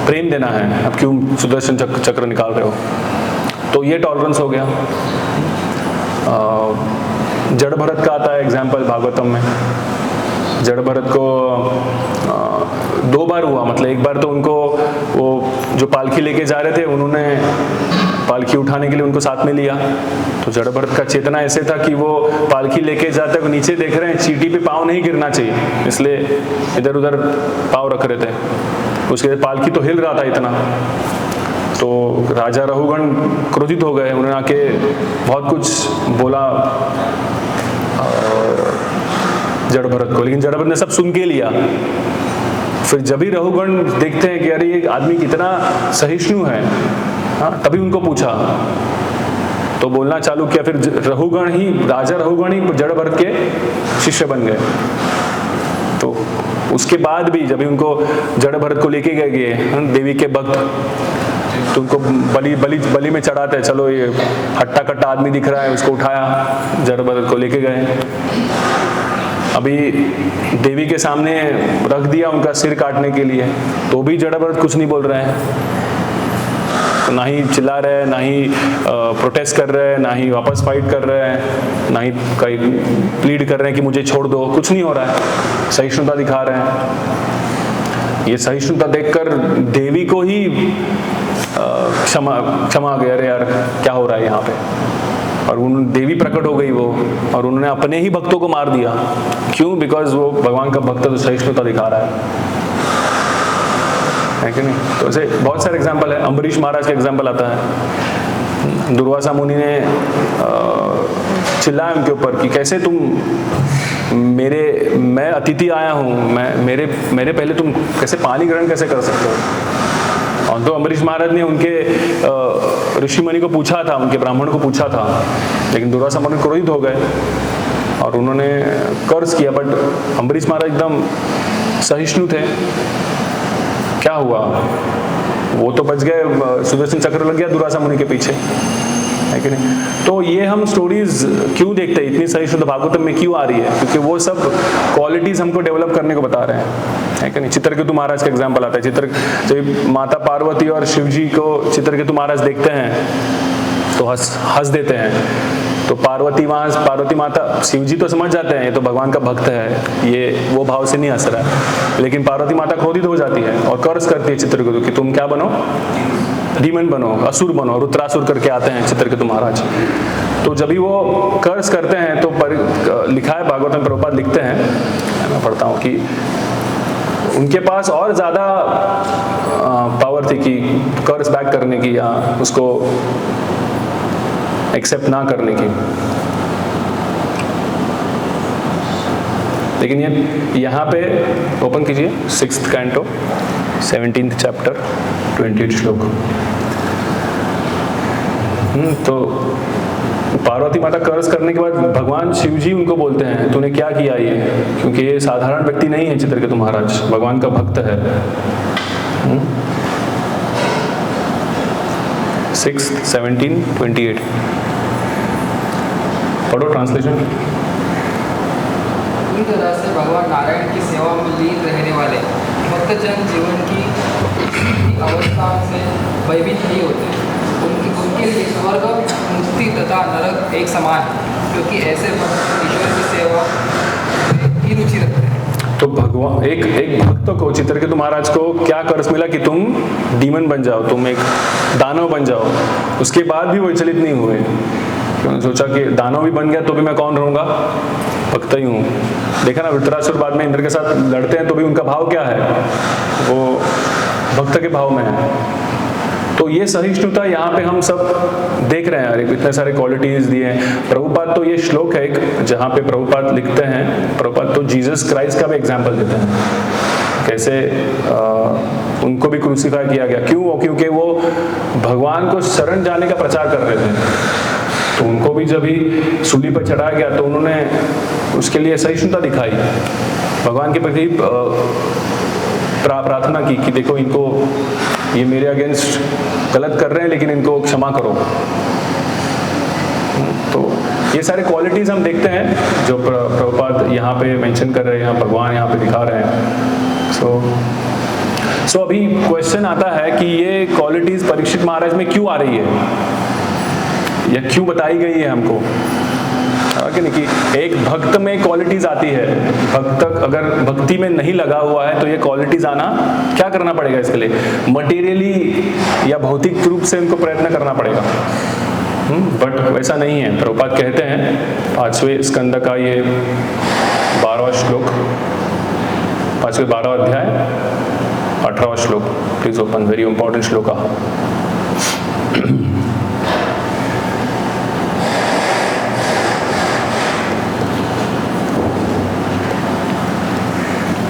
प्रेम देना है, अब क्यों सुदर्शन चक्र निकाल रहे हो? तो ये टॉलरेंस हो गया। जड़ भरत का आता है एग्जाम्पल भागवतम में। जड़ भरत को 2 बार हुआ, मतलब एक बार तो उनको वो जो पालकी लेके जा रहे थे, उन्होंने पालकी उठाने के लिए उनको साथ में लिया। तो जड़ भरत का चेतना ऐसे था कि वो पालकी लेके जाते हुए नीचे देख रहे हैं, चीटी पे पाँव नहीं गिरना चाहिए, इसलिए इधर उधर पाँव रख रहे थे। उसके बाद पालकी तो हिल रहा था इतना, तो राजा रहुगण क्रोधित हो गए, उन्होंने आके बहुत कुछ बोला जड़ भरत को, लेकिन जड़ भरत ने सब सुन के लिया। फिर जब भी रहुगण देखते हैं कि अरे ये आदमी कितना सहिष्णु है, हाँ, तभी उनको पूछा, तो बोलना चालू किया। फिर रहुगण ही, राजा रहुगण ही जड़ भरत के शिष्य बन गए। तो उसके बाद भी जब भी उनको जड़ भरत को लेके गए देवी के भक्त, तो उनको बलि में चढ़ाते हैं, चलो ये हट्टा कट्टा आदमी दिख रहा है, उसको उठाया, जड़ भरत को लेके गए। अभी देवी के सामने रख दिया उनका सिर काटने के लिए, तो भी जड़ भरत कुछ नहीं बोल रहे हैं, ना ही चिल्ला रहे हैं, ना ही प्रोटेस्ट कर रहे हैं, ना ही वापस फाइट कर रहे हैं, ना ही कहीं प्लीड कर रहे हैं कि मुझे छोड़ दो, कुछ नहीं हो रहा है, सहिष्णुता दिखा रहे हैं। ये सहिष्णुता देखकर देवी को ही क्षमा गया, अरे यार क्या हो रहा है यहाँ पे, और उन देवी प्रकट हो गई वो, और उन्होंने अपने ही भक्तों को मार दिया। क्यों? बिकॉज वो भगवान का भक्त तो सहिष्णुता दिखा रहा है कि नहीं? तो ऐसे बहुत सारे एग्जाम्पल है। अम्बरीश महाराज का एग्जाम्पल आता है, दुर्वासा मुनि ने चिल्लाया उनके ऊपर कि कैसे तुम मैं अतिथि आया हूँ, मेरे पहले तुम कैसे पानी ग्रहण कैसे कर सकते हो? और तो अम्बरीश महाराज ने उनके ऋषि मुनि को पूछा था, उनके ब्राह्मण को पूछा था, लेकिन दुर्वासा मुनि क्रोधित हो गए और उन्होंने कर्ज किया। बट अम्बरीश महाराज एकदम सहिष्णु थे। क्या हुआ? वो तो बच गए, सुदर्शन चक्र लग गया दुर्वासा मुनि के पीछे, है कि नहीं? तो ये हम स्टोरीज क्यों देखते हैं, इतनी सहिष्णुता भागवतम में क्यों आ रही है? क्योंकि वो सब क्वालिटीज हमको डेवलप करने को बता रहे हैं, है कि नहीं? चित्रकेतु महाराज का एग्जाम्पल आता है। जब माता पार्वती और शिव जी को चित्रकेतु महाराज देखते हैं तो हंस देते हैं। तो पार्वती माता, शिव जी तो समझ जाते हैं ये तो भगवान का भक्त है, ये वो भाव से नहीं हंस रहा है, लेकिन पार्वती माता क्रोधित हो जाती है और कर्ज करती है चित्रकेतु कि तुम क्या बनो, डीमन बनो, असुर बनो, रुद्रासुर करके आते हैं चित्रकेतु महाराज। तो जब भी वो कर्ज करते हैं तो लिखा है भागवतम, प्रभुपाद लिखते हैं, मैं पढ़ता हूँ कि उनके पास और ज्यादा पावर थी कि कर्ज बैक करने की या उसको एक्सेप्ट ना करने की। लेकिन ये यहाँ पे ओपन कीजिए 6th कैंटो 17th चैप्टर 28 श्लोक। तो पार्वती माता कर्ज करने के बाद भगवान शिव जी उनको बोलते हैं तूने क्या किया ये, क्योंकि ये साधारण व्यक्ति नहीं है चित्रकेतु महाराज, भगवान का भक्त है। 6:17-28 पढ़ो ट्रांसलेशन। पूरी तरह से भगवान नारायण की सेवा में लीन रहने वाले भक्तजन जीवन की किसी भी अवस्था से भयभीत नहीं होते। उनके लिए स्वर्ग, मुक्ति तथा नरक एक समान है, क्योंकि ऐसे भक्त ईश्वर की सेवा की रुचि रखते हैं। तो भगवान एक भक्त को, चित्रकेतु महाराज को क्या कर्ज मिला कि तुम डीमन बन जाओ, तुम एक दानव बन जाओ। उसके बाद भी वो विचलित नहीं हुए। उन्होंने सोचा कि दानव भी बन गया तो भी मैं कौन रहूंगा, भक्त ही हूँ। देखा ना, वृत्रासुर बाद में इंद्र के साथ लड़ते हैं तो भी उनका भाव क्या है, वो भक्त के भाव में है। तो ये सहिष्णुता यहाँ पे हम सब देख रहे हैं। अरे इतने सारे क्वालिटीज दिए हैं। प्रभुपाद तो ये श्लोक है एक जहाँ पे प्रभुपाद लिखते हैं, प्रभुपाद तो जीसस क्राइस्ट का भी एग्जाम्पल देते हैं, कैसे उनको भी क्रूसीफाई किया गया। क्यों? क्योंकि वो भगवान को शरण जाने का प्रचार कर रहे थे। तो उनको भी जब ही सूली पर चढ़ाया गया तो उन्होंने उसके लिए सहिष्णुता दिखाई, भगवान के प्रति प्रार्थना की कि देखो इनको, ये मेरे अगेंस्ट गलत कर रहे हैं लेकिन इनको क्षमा करो। तो ये सारे क्वालिटीज हम देखते हैं जो प्रभुपाद यहाँ पे मेंशन कर रहे हैं, भगवान यहाँ पे दिखा रहे हैं। सो अभी क्वेश्चन आता है कि ये क्वालिटीज परीक्षित महाराज में क्यों आ रही है या क्यों बताई गई है हमको, कि नहीं कि एक भक्त में क्वालिटीज आती है, भक्त अगर भक्ति में नहीं लगा हुआ है तो ये क्वालिटीज आना क्या करना पड़ेगा इसके लिए, मटेरियली या भौतिक रूप से इनको प्रयत्न करना पड़ेगा। बट वैसा नहीं है। प्रभुपाद कहते हैं 5वें स्कंद का ये 12वां श्लोक, 5वें 12वां अध्याय 18वां श्लोक, प्लीज ओपन, वेरी इंपॉर्टेंट श्लोक।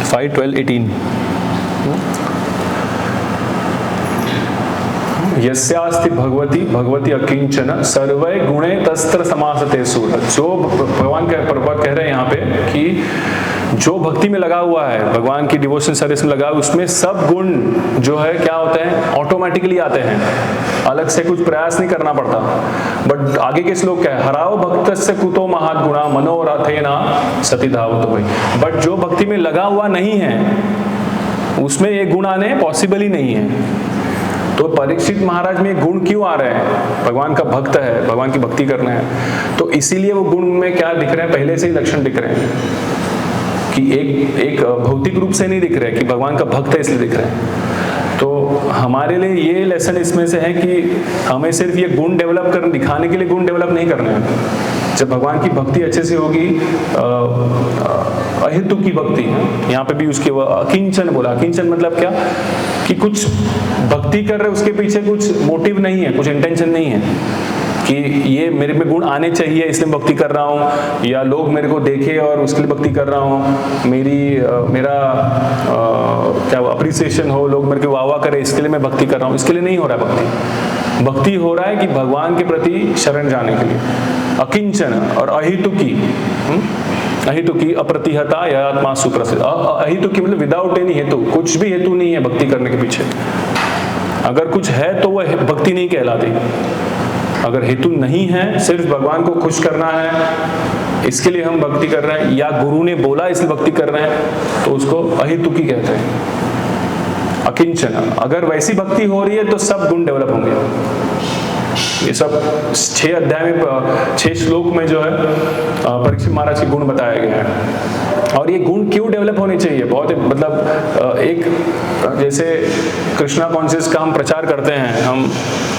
5:12-18 यस्यास्ति भगवती अकिंचन सर्वे गुणे तस्त्र समासते सूर। जो भगवान कह रहे हैं यहाँ पे कि जो भक्ति में लगा हुआ है, भगवान की डिवोशन सर्विस में लगा हुआ, उसमें सब गुण जो है क्या होते हैं, ऑटोमेटिकली आते हैं, अलग से कुछ प्रयास नहीं करना पड़ता। बट आगे के श्लोक क्या है, हराओ भक्त से कुतो महात गुणा मनोरथेना सती धावतो भाई। बट जो भक्ति में लगा हुआ नहीं है उसमें ये गुण आने पॉसिबल ही नहीं है। तो परीक्षित महाराज में गुण क्यों आ रहे हैं, भगवान का भक्त है, भगवान की भक्ति करना है, तो इसीलिए वो गुण में क्या दिख रहे हैं, पहले से ही लक्षण दिख रहे हैं कि एक भौतिक रूप से नहीं दिख रहे कि भगवान का भक्त है इसलिए दिख रहे हैं। तो हमारे लिए ये लेसन इसमें से है कि हमें सिर्फ ये गुण डेवलप करने, दिखाने के लिए गुण डेवलप नहीं करने हैं। जब भगवान की भक्ति अच्छे से होगी, अहेतु की भक्ति, यहाँ पे भी उसके अकिंचन बोला। अकिंचन मतलब क्या कि कुछ भक्ति कर रहे, उसके पीछे कुछ मोटिव नहीं है, कुछ इंटेंशन नहीं है कि ये मेरे में गुण आने चाहिए इसलिए भक्ति कर रहा हूँ, या लोग मेरे को देखे और उसके लिए भक्ति कर रहा हूँ, मेरा क्या अप्रिसिएशन हो, लोग मेरे को वाह करे इसके लिए मैं भक्ति कर रहा हूँ। इसके लिए नहीं हो रहा है भक्ति। भक्ति हो रहा है कि भगवान के प्रति शरण जाने के लिए। अकिंचन और अहितुकी अप्रतिहता या आत्मा सुप्रसिद्ध। अहितुकी मतलब विदाउट एनी हेतु, कुछ भी हेतु नहीं है भक्ति करने के पीछे। अगर कुछ है तो वह भक्ति नहीं कहलाती। अगर हेतु नहीं है, सिर्फ भगवान को खुश करना है इसके लिए हम भक्ति कर रहे हैं, या गुरु ने बोला इसलिए भक्ति कर रहे हैं, तो उसको अहितुकी कहते हैं, अकिंचन। अगर वैसी भक्ति हो रही है तो सब गुण डेवलप होंगे। ये सब 6 अध्याय में 6 श्लोक में जो है परीक्षित महाराज के गुण बताया गया है। और ये गुण क्यों डेवलप होने चाहिए, बहुत एक जैसे कृष्णा कॉन्शियस का हम प्रचार करते हैं,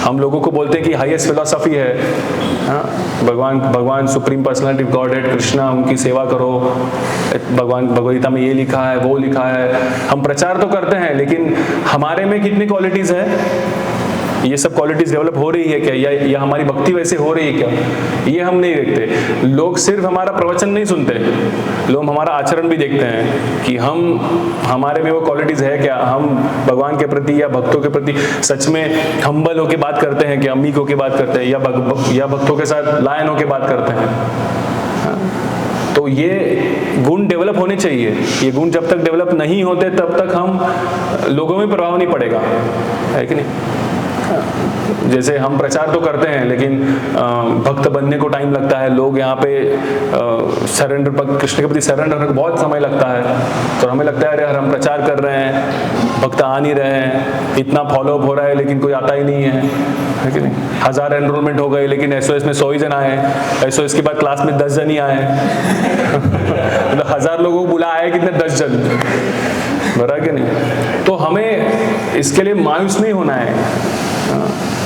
हम लोगों को बोलते हैं कि हाईएस्ट फिलॉसफी है, भगवान supreme personality of God head Krishna, उनकी सेवा करो, भगवान भगवदगीता में ये लिखा है वो लिखा है। हम प्रचार तो करते हैं लेकिन हमारे में कितनी क्वालिटीज है, ये सब क्वालिटीज डेवलप हो रही है क्या, या हमारी भक्ति वैसे हो रही है क्या, ये हम नहीं देखते। लोग सिर्फ हमारा प्रवचन नहीं सुनते, लोग हमारा आचरण भी देखते हैं कि हमारे में वो क्वालिटीज है क्या, हम भगवान के प्रति या भक्तों के प्रति सच में हम्बल होके बात करते हैं क्या, अमीक होके बात करते हैं, या भक्तों के साथ लायन होके बात करते हैं। तो ये गुण डेवलप होने चाहिए। ये गुण जब तक डेवलप नहीं होते तब तक हम लोगों में प्रभाव नहीं पड़ेगा, है कि नहीं। जैसे हम प्रचार तो करते हैं लेकिन भक्त बनने को टाइम लगता है। लोग यहाँ पे सरेंडर, कृष्ण के प्रति सरेंडर होने को बहुत समय लगता है। तो हमें लगता है अरे यार हम प्रचार कर रहे हैं, भक्त आ नहीं रहे हैं, इतना फॉलोअप हो रहा है लेकिन कोई आता ही नहीं है कि नहीं। 1000 एनरोलमेंट हो गए लेकिन एसओएस में 100 ही जन आए, एसओएस के बाद क्लास में 10 जन ही आए। मतलब 1000 लोगों को बुलाया है कितने, 10 जन, बराबर कि नहीं। तो हमें इसके लिए मायूस नहीं होना है।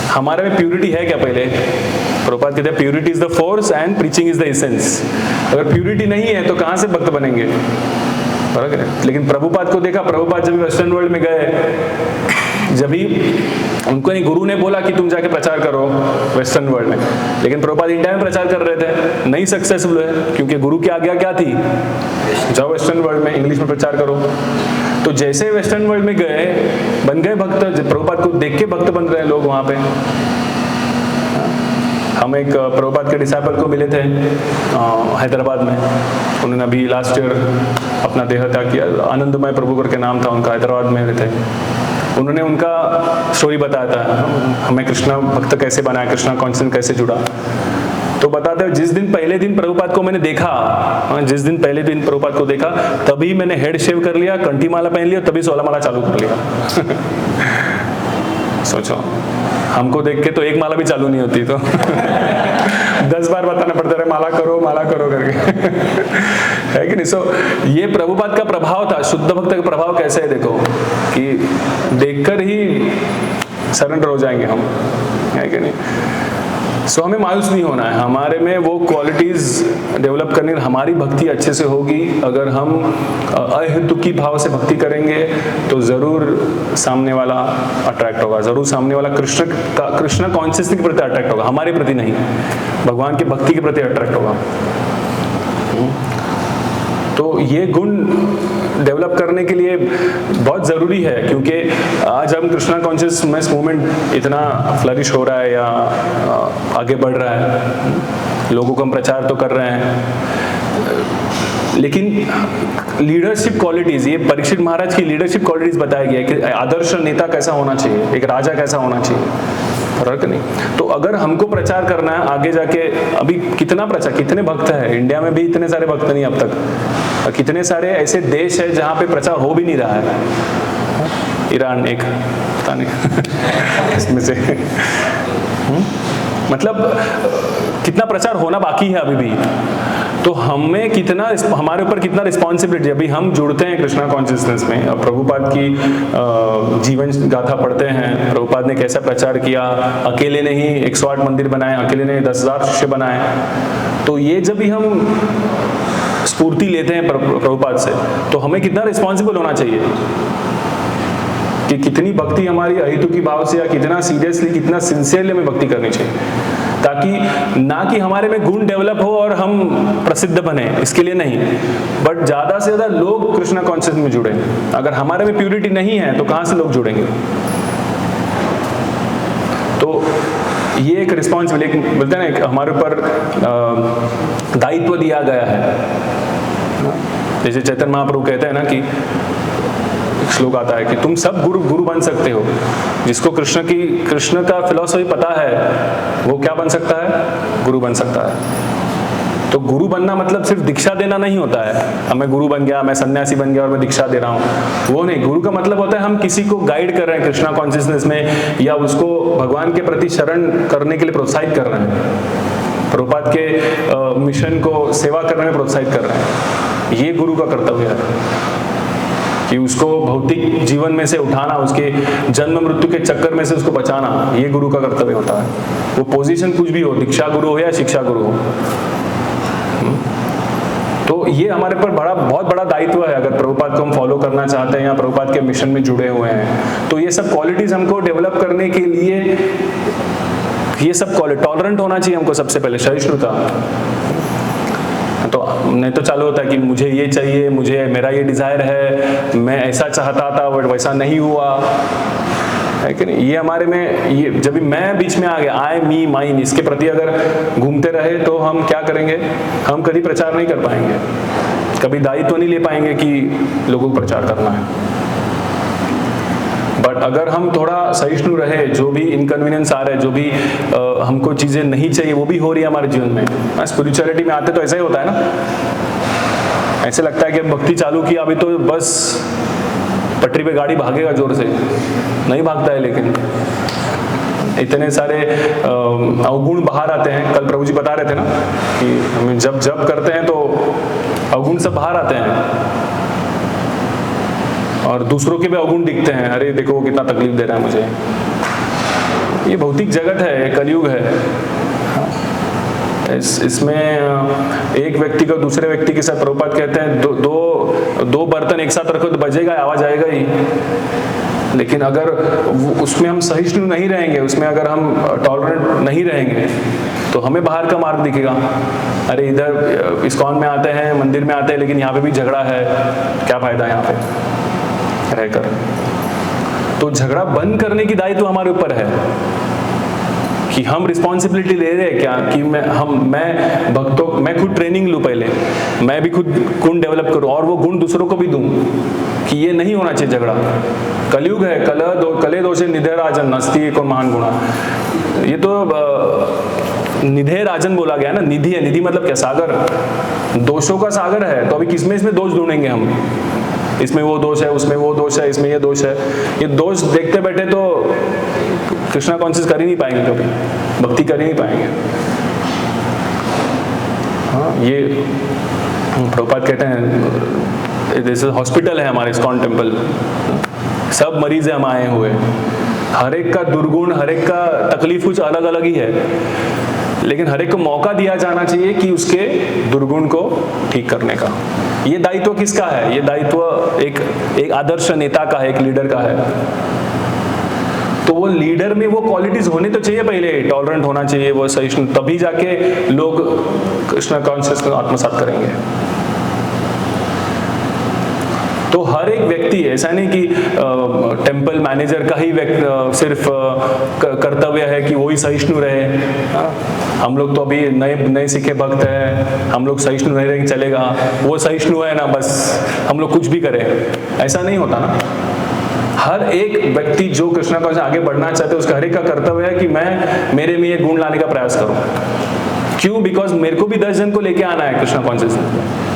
हमारे में प्यूरिटी है क्या पहले? प्रभुपाद कहते हैं purity is the force and preaching is the essence. अगर प्यूरिटी नहीं है तो कहां से भक्त बनेंगे, बराबर है। लेकिन प्रभुपाद को देखा, प्रभुपाद जब वेस्टर्न वर्ल्ड में गए, जब भी उनको नहीं गुरु ने बोला कि तुम जाके प्रचार करो वेस्टर्न वर्ल्ड में, लेकिन प्रभुपाद इंडिया में प्रचार कर रहे थे, नहीं सक्सेसफुल हुए क्योंकि गुरु की आज्ञा क्या थी, जाओ वेस्टर्न वर्ल्ड में इंग्लिश में प्रचार करो। तो जैसे वेस्टर्न वर्ल्ड में गए, बन गए भक्त, प्रभुपाद को देख के भक्त बन रहे हैं लोग वहां पे। हम एक प्रभुपाद के डिसाइपल को मिले थे हैदराबाद में, उन्होंने अभी लास्ट ईयर अपना देह त्याग किया, आनंदमय प्रभु करके नाम था उनका, हैदराबाद में रहते थे। उन्होंने उनका स्टोरी बताया था, हमें कृष्णा भक्त कैसे बनाया, कृष्णा कॉन्शियस कैसे जुड़ा। तो बताते हैं जिस दिन पहले दिन प्रभुपाद को मैंने देखा, जिस दिन पहले दिन प्रभुपाद को देखा तभी मैंने हेड शेव कर लिया, कंठी माला पहन लिया, तभी 16 माला चालू कर लिया। सोचो, हमको देख के तो एक माला भी चालू नहीं होती, तो 10 बार बताना पड़ता है माला करो करके। है कि नहीं। सो ये प्रभुपाद का प्रभाव था। शुद्ध भक्त का प्रभाव कैसे है देखो, कि देखकर ही सरेंडर हो जाएंगे हम, है कि नहीं। सो हमें मायूस नहीं होना है, हमारे में वो क्वालिटीज डेवलप करनी, हमारी भक्ति अच्छे से होगी। अगर हम अहेतुकी भाव से भक्ति करेंगे तो जरूर सामने वाला अट्रैक्ट होगा, जरूर सामने वाला कृष्ण कॉन्शियसनेस के प्रति अट्रैक्ट होगा, हमारे प्रति नहीं, भगवान की भक्ति के प्रति अट्रैक्ट होगा। तो ये गुण डेवलप करने के लिए बहुत ज़रूरी है, क्योंकि आज हम कृष्णा कॉन्शियसनेस मूवमेंट इतना फ्लरिश हो रहा है या आगे बढ़ रहा है, लोगों को हम प्रचार तो कर रहे हैं, लेकिन लीडरशिप क्वालिटीज, ये परीक्षित महाराज की लीडरशिप क्वालिटीज बताया गया है कि आदर्श नेता कैसा होना चाहिए, एक राजा कैसा होना चाहिए, फर्क नहीं। तो अगर हमको प्रचार करना है आगे जाके, अभी कितना प्रचार, कितने भक्त है इंडिया में भी, इतने सारे भक्त नहीं अब तक। कितने सारे ऐसे देश है जहाँ पे प्रचार हो भी नहीं रहा है, ईरान एक, पता नहीं इसमें से मतलब कितना प्रचार होना बाकी है अभी भी। तो हमें कितना, हमारे ऊपर कितना रिस्पॉन्सिबिलिटी, अभी हम जुड़ते हैं कृष्णा कॉन्शियसनेस में, प्रभुपाद की जीवन गाथा पढ़ते हैं, प्रभुपाद ने कैसा प्रचार किया, अकेले ने ही 108 मंदिर बनाए, अकेले ने 10,000 शिष्य बनाए। तो ये जब भी हम स्फूर्ति लेते हैं प्रभुपाद से, तो हमें कितना रिस्पॉन्सिबल होना चाहिए कि कितनी भक्ति हमारी अहेतुकी भाव से, या कितना सीरियसली, कितना सिंसियरली हमें भक्ति करनी चाहिए, ताकि ना कि हमारे में गुण डेवलप हो और हम प्रसिद्ध बने, इसके लिए नहीं, बट ज्यादा से ज्यादा लोग कृष्णा कॉन्शियस में जुड़े। अगर हमारे में प्यूरिटी नहीं है तो कहां से लोग जुड़ेंगे। तो ये एक रिस्पॉन्सिबिलिटी, बोलते हैं ना, हमारे ऊपर दायित्व दिया गया है। जैसे चैतन्य महाप्रभु कहते हैं ना कि श्लोक आता है कि तुम सब गुरु बन सकते हो। जिसको कृष्ण का फिलॉसफी पता है वो क्या बन सकता है, गुरु बन सकता है। तो गुरु बनना मतलब सिर्फ दीक्षा देना नहीं होता है, मैं गुरु बन गया, मैं सन्यासी बन गया और मैं दीक्षा दे रहा हूँ, वो नहीं। गुरु का मतलब होता है हम किसी को गाइड कर रहे हैं कृष्णा कॉन्शियसनेस में, या उसको भगवान के प्रति शरण करने के लिए प्रोत्साहित कर रहे हैं, प्रभुपाद के मिशन को सेवा करने में प्रोत्साहित कर रहे हैं। ये गुरु का कर्तव्य है कि उसको भौतिक जीवन में से उठाना, उसके जन्म मृत्यु के चक्कर में से उसको बचाना, ये गुरु का कर्तव्य होता है। वो पोजीशन कुछ भी हो, दीक्षा गुरु हो या शिक्षा गुरु हो। तो तो ये हमारे पर बहुत बड़ा दायित्व है, अगर प्रभुपाद को हम फॉलो करना चाहते हैं या प्रभुपाद के मिशन में जुड़े हुए हैं। तो ये सब क्वालिटीज हमको डेवलप करने के लिए, ये सब क्वालिटी, टॉलरेंट होना चाहिए हमको सबसे पहले, सहिष्णुता। तो नहीं तो चालू होता है कि मुझे ये चाहिए, मुझे मेरा ये डिजायर है, मैं ऐसा चाहता था बट वैसा नहीं हुआ, है कि नहीं। ये हमारे में, ये जब भी मैं बीच में आ गया, आई मी माइन, इसके प्रति अगर घूमते रहे तो हम क्या करेंगे, हम कभी प्रचार नहीं कर पाएंगे, कभी दायित्व नहीं ले पाएंगे कि लोगों को प्रचार करना है। बट अगर हम थोड़ा सहिष्णु रहे, जो भी इनकन्वीनियंस आ रहे हैं, जो भी हमको चीज़ें नहीं चाहिए वो भी हो रही है हमारे जीवन में। स्पिरिचुअलिटी में आते तो ऐसा ही होता है ना, ऐसे लगता है कि भक्ति चालू किया अभी तो बस पटरी पे गाड़ी भागेगा जोर से, नहीं भागता है। लेकिन इतने सारे अवगुण बाहर आते हैं। कल प्रभु जी बता रहे थे ना कि हम जब करते हैं तो अवगुण सब बाहर आते हैं और दूसरों के भी अवगुण दिखते हैं, अरे देखो वो कितना तकलीफ दे रहा है मुझे। ये भौतिक जगत है, कलयुग है। इसमें एक व्यक्ति को दूसरे व्यक्ति के साथ, प्रभुपाद कहते हैं दो बर्तन एक साथ रखो तो बजेगा, आवाज आएगा ही। लेकिन अगर उसमें हम सहिष्णु नहीं रहेंगे, उसमें अगर हम टॉलरेंट नहीं रहेंगे तो हमें बाहर का मार्ग दिखेगा। अरे इधर इस्कॉन में आते हैं, मंदिर में आते हैं, लेकिन यहाँ पे भी झगड़ा है, क्या फायदा यहाँ पे रहकर। तो झगड़ा बंद करने की दायित्व हमारे ऊपर है कि हम रिस्पॉन्सिबिलिटी ले रहे हैं क्या, कि मैं भक्तों, मैं खुद ट्रेनिंग लूँ पहले, मैं भी खुद गुण डेवलप करूँ और वो गुण दूसरों को भी दूँ कि ये नहीं होना चाहिए झगड़ा। कलयुग है, कले दोषे निधे राजन नस्ती को महान गुणा। ये तो निधे राजन बोला गया ना, निधि है, निधि मतलब क्या, सागर, दोषों का सागर है। तो अभी किसमें इसमें दोष ढूंढेंगे हम, इसमें वो दोष है, उसमें वो दोष है, इसमें ये दोष है। ये दोष देखते बैठे तो कृष्णा कॉन्शियस कर ही नहीं पाएंगे, कभी भक्ति कर ही नहीं पाएंगे। हाँ, ये प्रभुपाद कहते हैं जैसे हॉस्पिटल है हमारे इस्कॉन टेम्पल, सब मरीज है हम आए हुए, हर एक का दुर्गुण, हर एक का तकलीफ कुछ अलग अलग ही है, लेकिन हर एक को मौका दिया जाना चाहिए कि उसके दुर्गुण को ठीक करने का। ये दायित्व किसका है? ये दायित्व एक आदर्श नेता का है, एक लीडर का है। तो वो लीडर में वो क्वालिटीज होने तो चाहिए, पहले टॉलरेंट होना चाहिए, वो सहिष्णु, तभी जाके लोग कृष्ण कॉन्शियस को आत्मसात करेंगे। तो हर एक व्यक्ति, ऐसा नहीं कि टेम्पल मैनेजर का ही सिर्फ कर्तव्य है कि वो ही सहिष्णु रहे। हम लोग तो अभी नए सीखे भक्त हैं, हम लोग सहिष्णु नहीं रहेंगे चलेगा, वो सहिष्णु है ना बस हम लोग कुछ भी करें, ऐसा नहीं होता ना। हर एक व्यक्ति जो कृष्णा को आगे बढ़ना चाहते हैं, उसका हर एक का कर्तव्य है कि मैं मेरे में ये गुण लाने का प्रयास करूं। क्यों? बिकॉज मेरे को भी 10 जन को लेके आना है कृष्णा कॉन्शियसनेस में।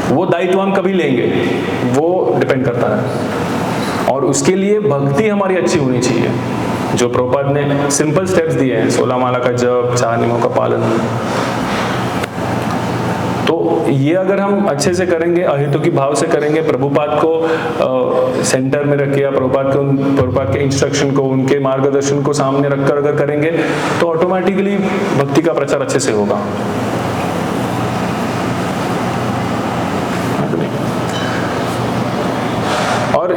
वो दायित्व हम कभी लेंगे, वो डिपेंड करता है। और उसके लिए भक्ति हमारी अच्छी होनी चाहिए, जो प्रभुपाद ने सिंपल स्टेप्स दिए हैं, 16 माला का जप, 4 नियमों का पालन। तो ये अगर हम अच्छे से करेंगे, अहेतुकी भाव से करेंगे, प्रभुपाद को सेंटर में रख के, प्रभुपाद के इंस्ट्रक्शन को, उनके मार्गदर्शन को सामने रखकर अगर करेंगे तो ऑटोमेटिकली भक्ति का प्रचार अच्छे से होगा। और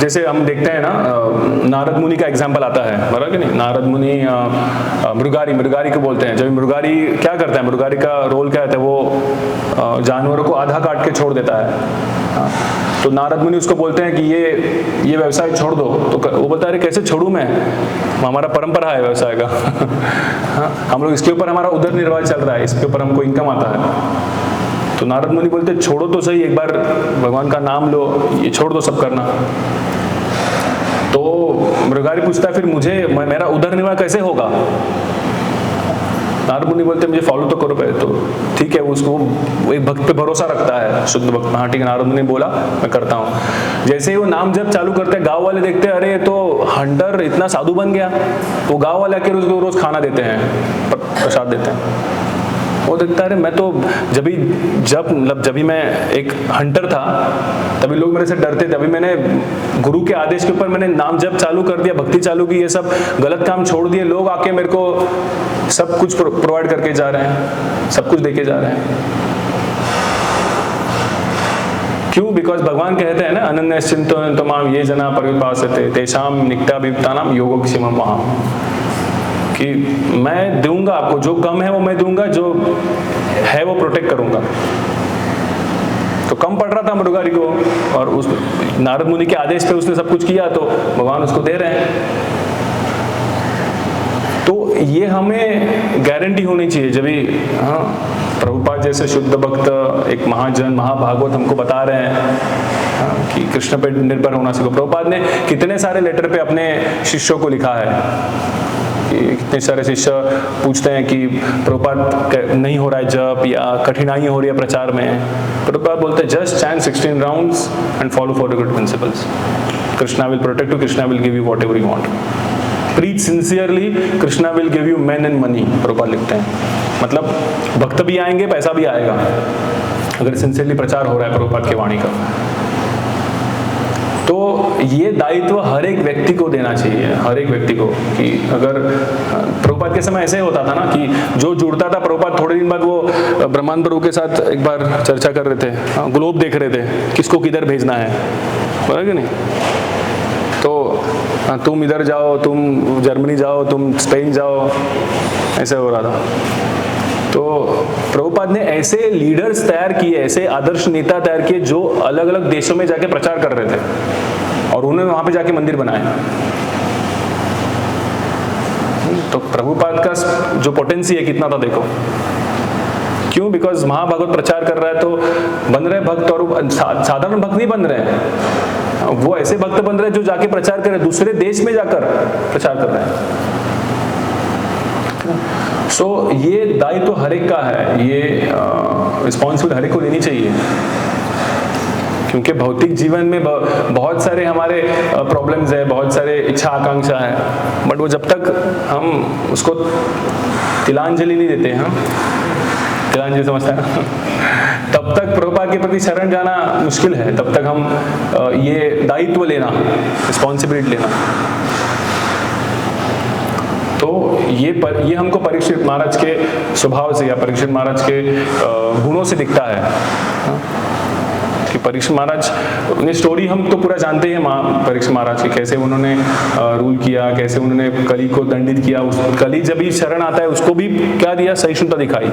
जैसे हम देखते हैं ना, नारद मुनि का एग्जाम्पल आता है, बराबर कि नहीं। नारद मुनि मृगारी को बोलते हैं। जब मृगारी क्या करता है, मृगारी का रोल क्या होता है, वो जानवरों को आधा काट के छोड़ देता है। तो नारद मुनि उसको बोलते हैं कि ये व्यवसाय छोड़ दो। तो वो बोलता है, अरे कैसे छोड़ूं मैं, हमारा परंपरा है व्यवसाय का। हम लोग इसके ऊपर, हमारा उदर निर्वाह चल रहा है, इसके ऊपर हमको इनकम आता है। तो नारद मुनि बोलते छोड़ो तो सही, एक बार भगवान का नाम लो, ये छोड़ दो सब करना। तो मृगारी पूछता है, फिर मेरा उदर निर्वाह कैसे होगा? नारद मुनि बोलते मुझे फॉलो तो करो पहले। तो ठीक है, उसको वो एक भक्त पे भरोसा रखता है, शुद्ध भक्त। हाँ ठीक है, नारद मुनि बोला मैं करता हूँ। जैसे ही वो नाम जब चालू करते हैं, गांव वाले देखते हैं, अरे तो हंटर इतना साधु बन गया। वो गांव वाले आके उसको रोज खाना देते हैं, प्रसाद देते हैं। वो देखता है, मैं तो जब भी मैं एक हंटर था तभी लोग मेरे से डरते थे, अभी मैंने गुरु के आदेश के ऊपर मैंने नाम जप चालू कर दिया, भक्ति चालू की, ये सब गलत काम छोड़ दिए, लोग आके मेरे को सब कुछ प्रोवाइड करके जा रहे हैं, सब कुछ देके जा रहे हैं। क्यों? बिकॉज भगवान कहते हैं ना, अनन्यश्चिंतो तमाम ये जना परिपासते तेषाम नित्याभियुक्तानाम योगक्षेमम वहां, कि मैं दूंगा आपको, जो कम है वो मैं दूंगा, जो है वो प्रोटेक्ट करूंगा। तो कम पड़ रहा था मृगारी को, और उस नारद मुनि के आदेश पे उसने सब कुछ किया, तो भगवान उसको दे रहे हैं। तो ये हमें गारंटी होनी चाहिए जब भी, हाँ, प्रभुपाद जैसे शुद्ध भक्त, एक महाजन, महाभागवत हमको बता रहे हैं, हाँ, कि कृष्ण पे निर्भर होना सीखो। प्रभुपाद ने कितने सारे लेटर पे अपने शिष्यों को लिखा है, कितने सारे शिष्य पूछते हैं कि प्रभुपाद नहीं हो रहा है जप, या कठिनाई हो रही है प्रचार में, प्रभुपाद बोलते हैं just chant 16 rounds and follow for the good principles, Krishna will protect you, Krishna will give you what ever you want, preach sincerely, Krishna will give you man and money, Prabhupada लिखते हैं। मतलब भक्त भी आएंगे, पैसा भी आएगा, अगर सिंसियरली प्रचार हो रहा है प्रभुपाद की वाणी का। तो ये दायित्व हर एक व्यक्ति को देना चाहिए, हर एक व्यक्ति को, कि अगर प्रभुपाद के समय ऐसे होता था ना कि जो जुड़ता था प्रभुपाद, थोड़े दिन बाद वो ब्रह्मानंद प्रभु के साथ एक बार चर्चा कर रहे थे, ग्लोब देख रहे थे, किसको किधर भेजना है, बोला कि नहीं? तो तुम इधर जाओ, तुम जर्मनी जाओ, तुम स्पेन जाओ, ऐसे हो रहा था। तो प्रभुपाद ने ऐसे लीडर्स तैयार किए, ऐसे आदर्श नेता तैयार किए जो अलग अलग देशों में जाके प्रचार कर रहे थे, और उन्होंने वहां पे जाके मंदिर बनाए। तो प्रभुपाद का जो पोटेंसी है कितना था देखो। क्यों? बिकॉज महाभागवत प्रचार कर रहा है, तो बन रहे भक्त, और साधारण भक्त नहीं बन रहे हैं, वो ऐसे भक्त बन रहे हैं जो जाके प्रचार कर रहे हैं, दूसरे देश में जाकर प्रचार कर रहे हैं। सो ये दायित्व तो हर एक का है, ये रिस्पॉन्सिबिलिटी हर एक को लेनी चाहिए, क्योंकि भौतिक जीवन में बहुत सारे हमारे प्रॉब्लम्स है, बहुत सारे इच्छा आकांक्षा है, बट वो जब तक हम उसको तिलांजलि नहीं देते हैं, तिलांजलि समझते हैं तब तक प्रभुपाद के प्रति शरण जाना मुश्किल है, तब तक हम ये दायित्व लेना, रिस्पॉन्सिबिलिटी लेना। तो ये हमको परीक्षित महाराज के स्वभाव से, या परीक्षित महाराज के गुणों से दिखता है, कि परीक्षित महाराज ने स्टोरी हम तो पूरा जानते हैं परीक्षित महाराज की, कैसे उन्होंने रूल किया, कैसे उन्होंने कली को दंडित किया। कली जब भी शरण आता है उसको भी क्या दिया? सहिष्णुता दिखाई।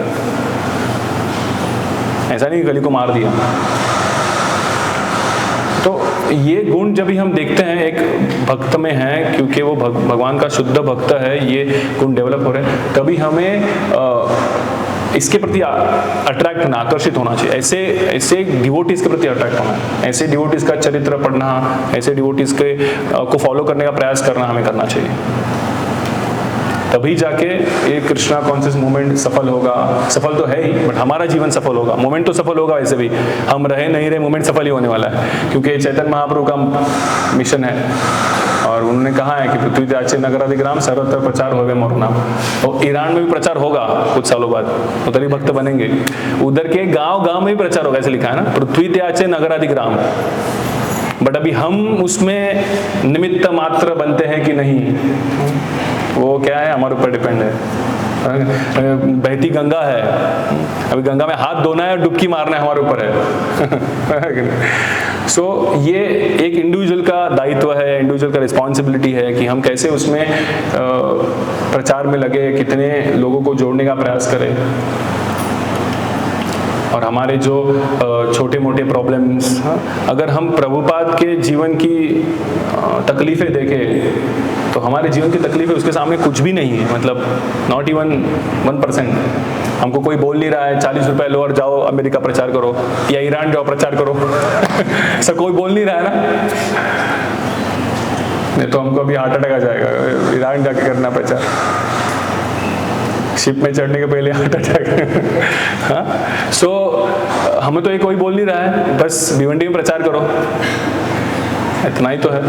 ऐसा नहीं कली को मार दिया। तो ये गुण जब भी हम देखते हैं एक भक्त में है, क्योंकि वो भगवान का शुद्ध भक्त है, ये गुण डेवलप हो रहे हैं, तभी हमें इसके प्रति अट्रैक्ट होना, आकर्षित होना चाहिए। ऐसे डिवोटीज के प्रति अट्रैक्ट होना है, ऐसे डिवोटीज का चरित्र पढ़ना, ऐसे डिवोटीज के को फॉलो करने का प्रयास करना हमें करना चाहिए। तभी जाके ये कृष्णा कॉन्शियस मूवमेंट सफल होगा। सफल तो है ही, बट हमारा जीवन सफल होगा। मूवमेंट तो सफल होगा, वैसे भी हम रहे नहीं रहे मूवमेंट सफल ही होने वाला है, क्योंकि चैतन्य महाप्रभु का मिशन है और उन्होंने कहा है कि पृथ्वी त्याचे नगराधिग्राम सर्वत्र प्रचार होवे मोर नाम। तो ईरान में भी प्रचार होगा कुछ सालों बाद, उधर ही भक्त बनेंगे, उधर के गांव गांव में भी प्रचार होगा, ऐसे लिखा है ना, पृथ्वी त्याचे नगराधिग्राम। बट अभी हम उसमें निमित्त मात्र बनते हैं कि नहीं, वो क्या है, हमारे ऊपर डिपेंड है। बहती गंगा है, अभी गंगा में हाथ धोना है, डुबकी मारना है, हमारे ऊपर है। सो ये एक इंडिविजुअल का दायित्व है, इंडिविजुअल का रिस्पॉन्सिबिलिटी है कि हम कैसे उसमें प्रचार में लगे, कितने लोगों को जोड़ने का प्रयास करें, और हमारे जो छोटे मोटे प्रॉब्लम्स, अगर हम प्रभुपाद के जीवन की तकलीफें देखें तो हमारे जीवन की तकलीफें उसके सामने कुछ भी नहीं है। मतलब नॉट इवन 1%। हमको कोई बोल नहीं रहा है 40 रुपए लो और जाओ अमेरिका प्रचार करो, या ईरान जाओ प्रचार करो ऐसा कोई बोल नहीं रहा है ना। नहीं तो हमको अभी हार्ट अटैक आ जाएगा, ईरान जाके करना प्रचार, शिप में चढ़ने के पहले हार्ट अटैक। हाँ, सो हमें तो ये कोई बोल नहीं रहा है, बस भिवंडी में प्रचार करो, इतना ही तो है।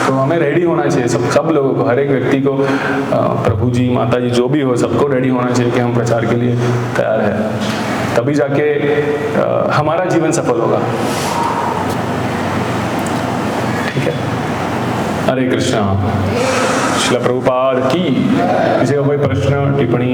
तो हमें रेडी होना चाहिए, सब लोगों को, हर एक व्यक्ति को, प्रभु जी, माता जी, जो भी हो, सबको रेडी होना चाहिए कि हम प्रचार के लिए तैयार है। तभी जाके हमारा जीवन सफल होगा। हरे कृष्णा। श्रील प्रभुपाद की। किसी का कोई प्रश्न टिप्पणी?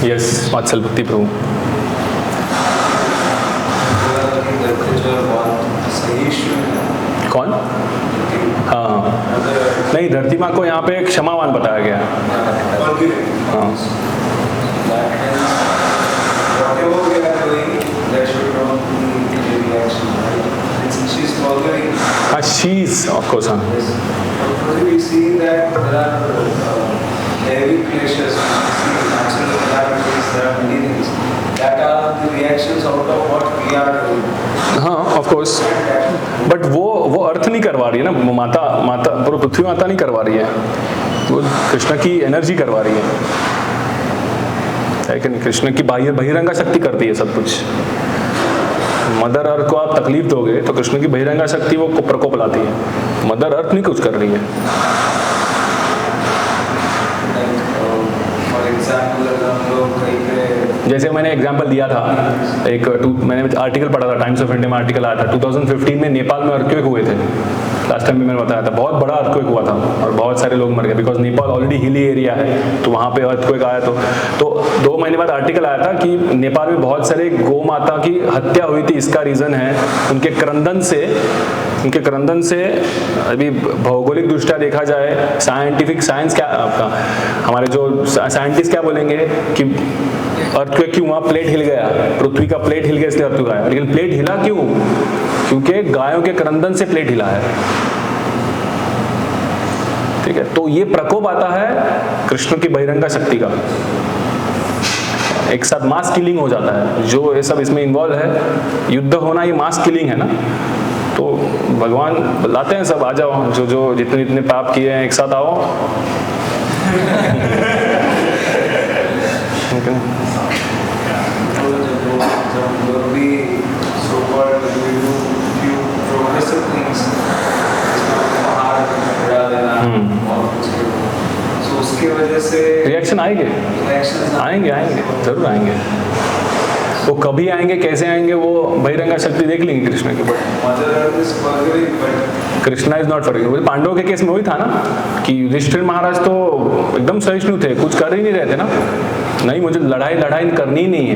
यस, वात्सल भक्ति प्रभु। कौन? हाँ, नहीं, धरती माँ को यहाँ पे क्षमावान बताया गया। हाँ, हाँ, शीज ऑफ कोर्स। हाँ, heavy glaciers, natural calamities, there are many things that are the reactions out of what we are doing. हाँ, ऑफ कोर्स, बट वो अर्थ नहीं करवा रही है ना, वो माता पूरी पृथ्वी माता नहीं करवा रही है, वो कृष्ण की एनर्जी करवा रही है कि नहीं? कृष्ण की बहिरंगा शक्ति करती है सब कुछ। मदर अर्थ को आप तकलीफ दोगे तो कृष्ण की बहिरंगा शक्ति वो प्रकोप लाती है। मदर अर्थ नहीं कुछ कर रही है। जैसे मैंने एग्जांपल दिया था, मैंने आर्टिकल पढ़ा था, टाइम्स ऑफ इंडिया में आर्टिकल आया था 2015 में नेपाल में अर्थक्वेक हुए थे। लास्ट टाइम भी मैंने बताया था, बहुत बड़ा अर्थक्वेक हुआ था और बहुत सारे लोग मर गए, because Nepal already hilly area है, तो वहाँ पे अर्थक्वेक आया। तो 2 महीने बाद आर्टिकल आया था कि नेपाल में बहुत सारे गौ माता की हत्या हुई थी। इसका रीज़न है उनके क्रंदन से अभी भौगोलिक दृष्टया देखा जाए, साइंस क्या आपका, हमारे जो साइंटिस्ट क्या बोलेंगे कि अर्थक्वेक क्यों हुआ, प्लेट हिल गया, पृथ्वी का प्लेट हिल गया इसलिए अर्थक्वेक आया। लेकिन प्लेट हिला क्यों? क्योंकि गायों के क्रंदन से प्लेट हिला है। ठीक है, तो ये प्रकोप आता है कृष्ण की बहिरंगा शक्ति का, एक साथ मास किलिंग हो जाता है। जो ये सब इसमें इन्वॉल्व है, युद्ध होना, ये मास किलिंग है ना। तो भगवान लाते हैं सब, आ जाओ, जो जितने पाप किए हैं एक साथ आओ। उसकी वजह से रिएक्शन आएंगे, जरूर आएंगे। वो कभी आएंगे, कैसे आएंगे, वो बहिरंगा शक्ति देख लेंगे कृष्ण के। Krishna is not forgiving. पांडवों के केस में वही था ना कि युधिष्ठिर महाराज तो एकदम सहिष्णु थे, कुछ कर ही नहीं रहे थे ना, नहीं मुझे लड़ाई करनी ही नहीं है।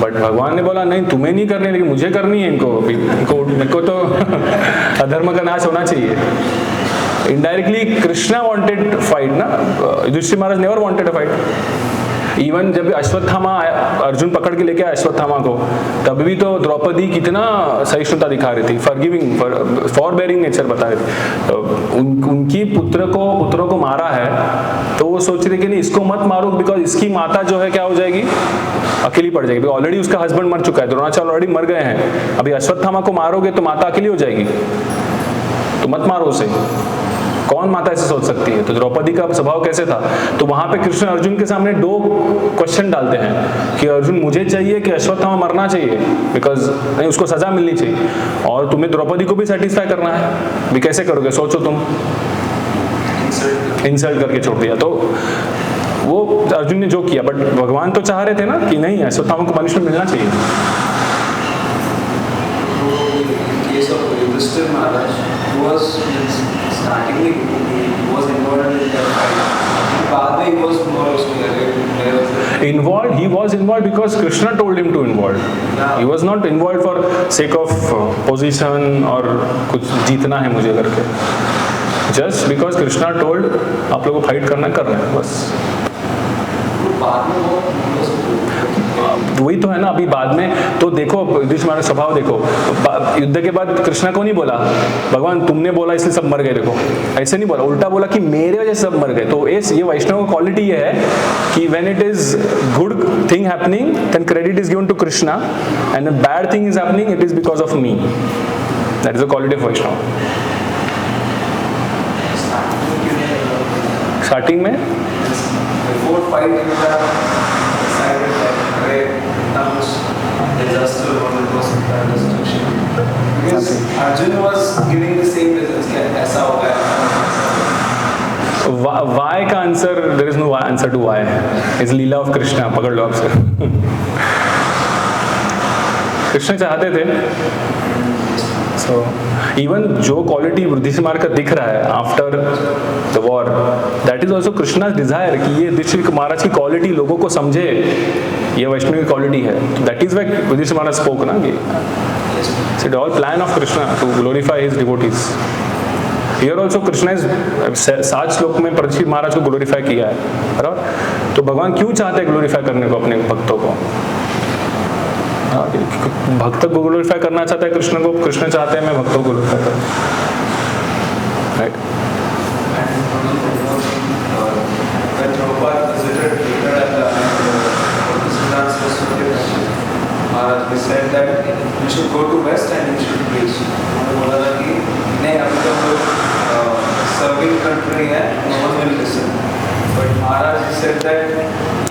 बट भगवान ने बोला नहीं, तुम्हें नहीं करनी, लेकिन मुझे करनी है। इनको मेरे को तो अधर्म का नाश होना चाहिए। इनडायरेक्टली कृष्णा वांटेड फाइट ना, Yudhishthir Maharaj never wanted a fight. Even जब अश्वत्थामा अर्जुन पकड़ के लेके आया अश्वत्थामा को, तब भी तो द्रौपदी कितना सहिष्णुता दिखा रही थी, फॉरगिविंग, फॉर बेयरिंग नेचर बता रही थी। उनकी पुत्रों को मारा है तो वो सोच रही कि नहीं इसको मत मारो, बिकॉज इसकी माता जो है क्या हो जाएगी, अकेली पड़ जाएगी। ऑलरेडी उसका हस्बैंड मर चुका है, द्रोणाचार्य ऑलरेडी मर गए हैं, अभी अश्वत्थामा को मारोगे तो माता अकेली हो जाएगी, तो मत मारो उसे। कौन माता ऐसे सोच सकती है? तो द्रौपदी का स्वभाव कैसे था? तो वहां पे कृष्ण अर्जुन के सामने 2 क्वेश्चन डालते हैं कि अर्जुन मुझे चाहिए कि अश्वत्थामा मरना चाहिए, बिकॉज नहीं उसको सजा मिलनी चाहिए, और तुम्हें द्रौपदी को भी सेटिस्फाई करना है, भी कैसे करोगे? सोचो तुम, इंसल्ट करके छोड़ दिया। तो वो अर्जुन ने जो किया, बट भगवान तो चाह रहे थे ना कि नहीं अश्वत्थामा को पनिशमेंट मिलना चाहिए। Involved, he was involved because Krishna told him to involve. He was not involved for sake of position और कुछ जीतना है मुझे करके। Just because Krishna told आप लोगों को फाइट करना कर रहे हैं बस। वही तो है ना, अभी बाद में तो देखो युधिष्ठिर स्वभाव देखो, युद्ध के बाद कृष्णा को नहीं बोला भगवान तुमने बोला इसलिए सब मर गए, देखो ऐसे नहीं बोला, उल्टा बोला कि मेरे वजह से सब मर गए। तो ये वैष्णव का क्वालिटी ये है कि when it is good thing happening then credit is given to Krishna, and when bad thing is happening it is because of me. That is the quality of Vaishnav. Starting में disaster or it was destruction. Because Arjuna was giving the same results. ऐसा होगा. Why का answer, there is no answer to why, is leela of Krishna. पकड़ लो आपसे. कृष्ण चाहते थे. So even जो क्वालिटी वृद्धिशीमार का दिख रहा है after the war, that is also Krishna desire कि ये युधिष्ठिर महाराज की क्वालिटी लोगों को समझे, ये वैष्णवी क्वालिटी है. That is why Yudhishthira Maharaj spoke ना कि it all plan of Krishna to glorify his devotees. Here also Krishna is 7 shloka में परीक्षित महाराज को ग्लोरीफाई किया है, बराबर. तो भगवान क्यों चाहते हैं ग्लोरीफाई करने को अपने भक्तों को? भक्त को ग्लोरीफाई करना चाहता है कृष्ण को, कृष्ण चाहते हैं मैं भक्तों को ग्लोरीफाई करूं. Right. When Prabhupada visited Peter and Siddhanta Saraswati Maharaj, he said that you should go to West and you should preach. उन्होंने बोला था कि नहीं अभी तो सर्विंग कंट्री है, no one will listen. But Maharaj he said that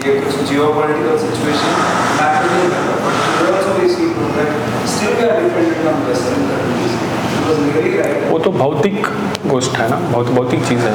ये कुछ geopolitical situation matter नहीं करता. But today also we see that still we are dependent on Western countries. It was really right. वो तो भौतिक गोष्ट है ना, भौतिक चीज है.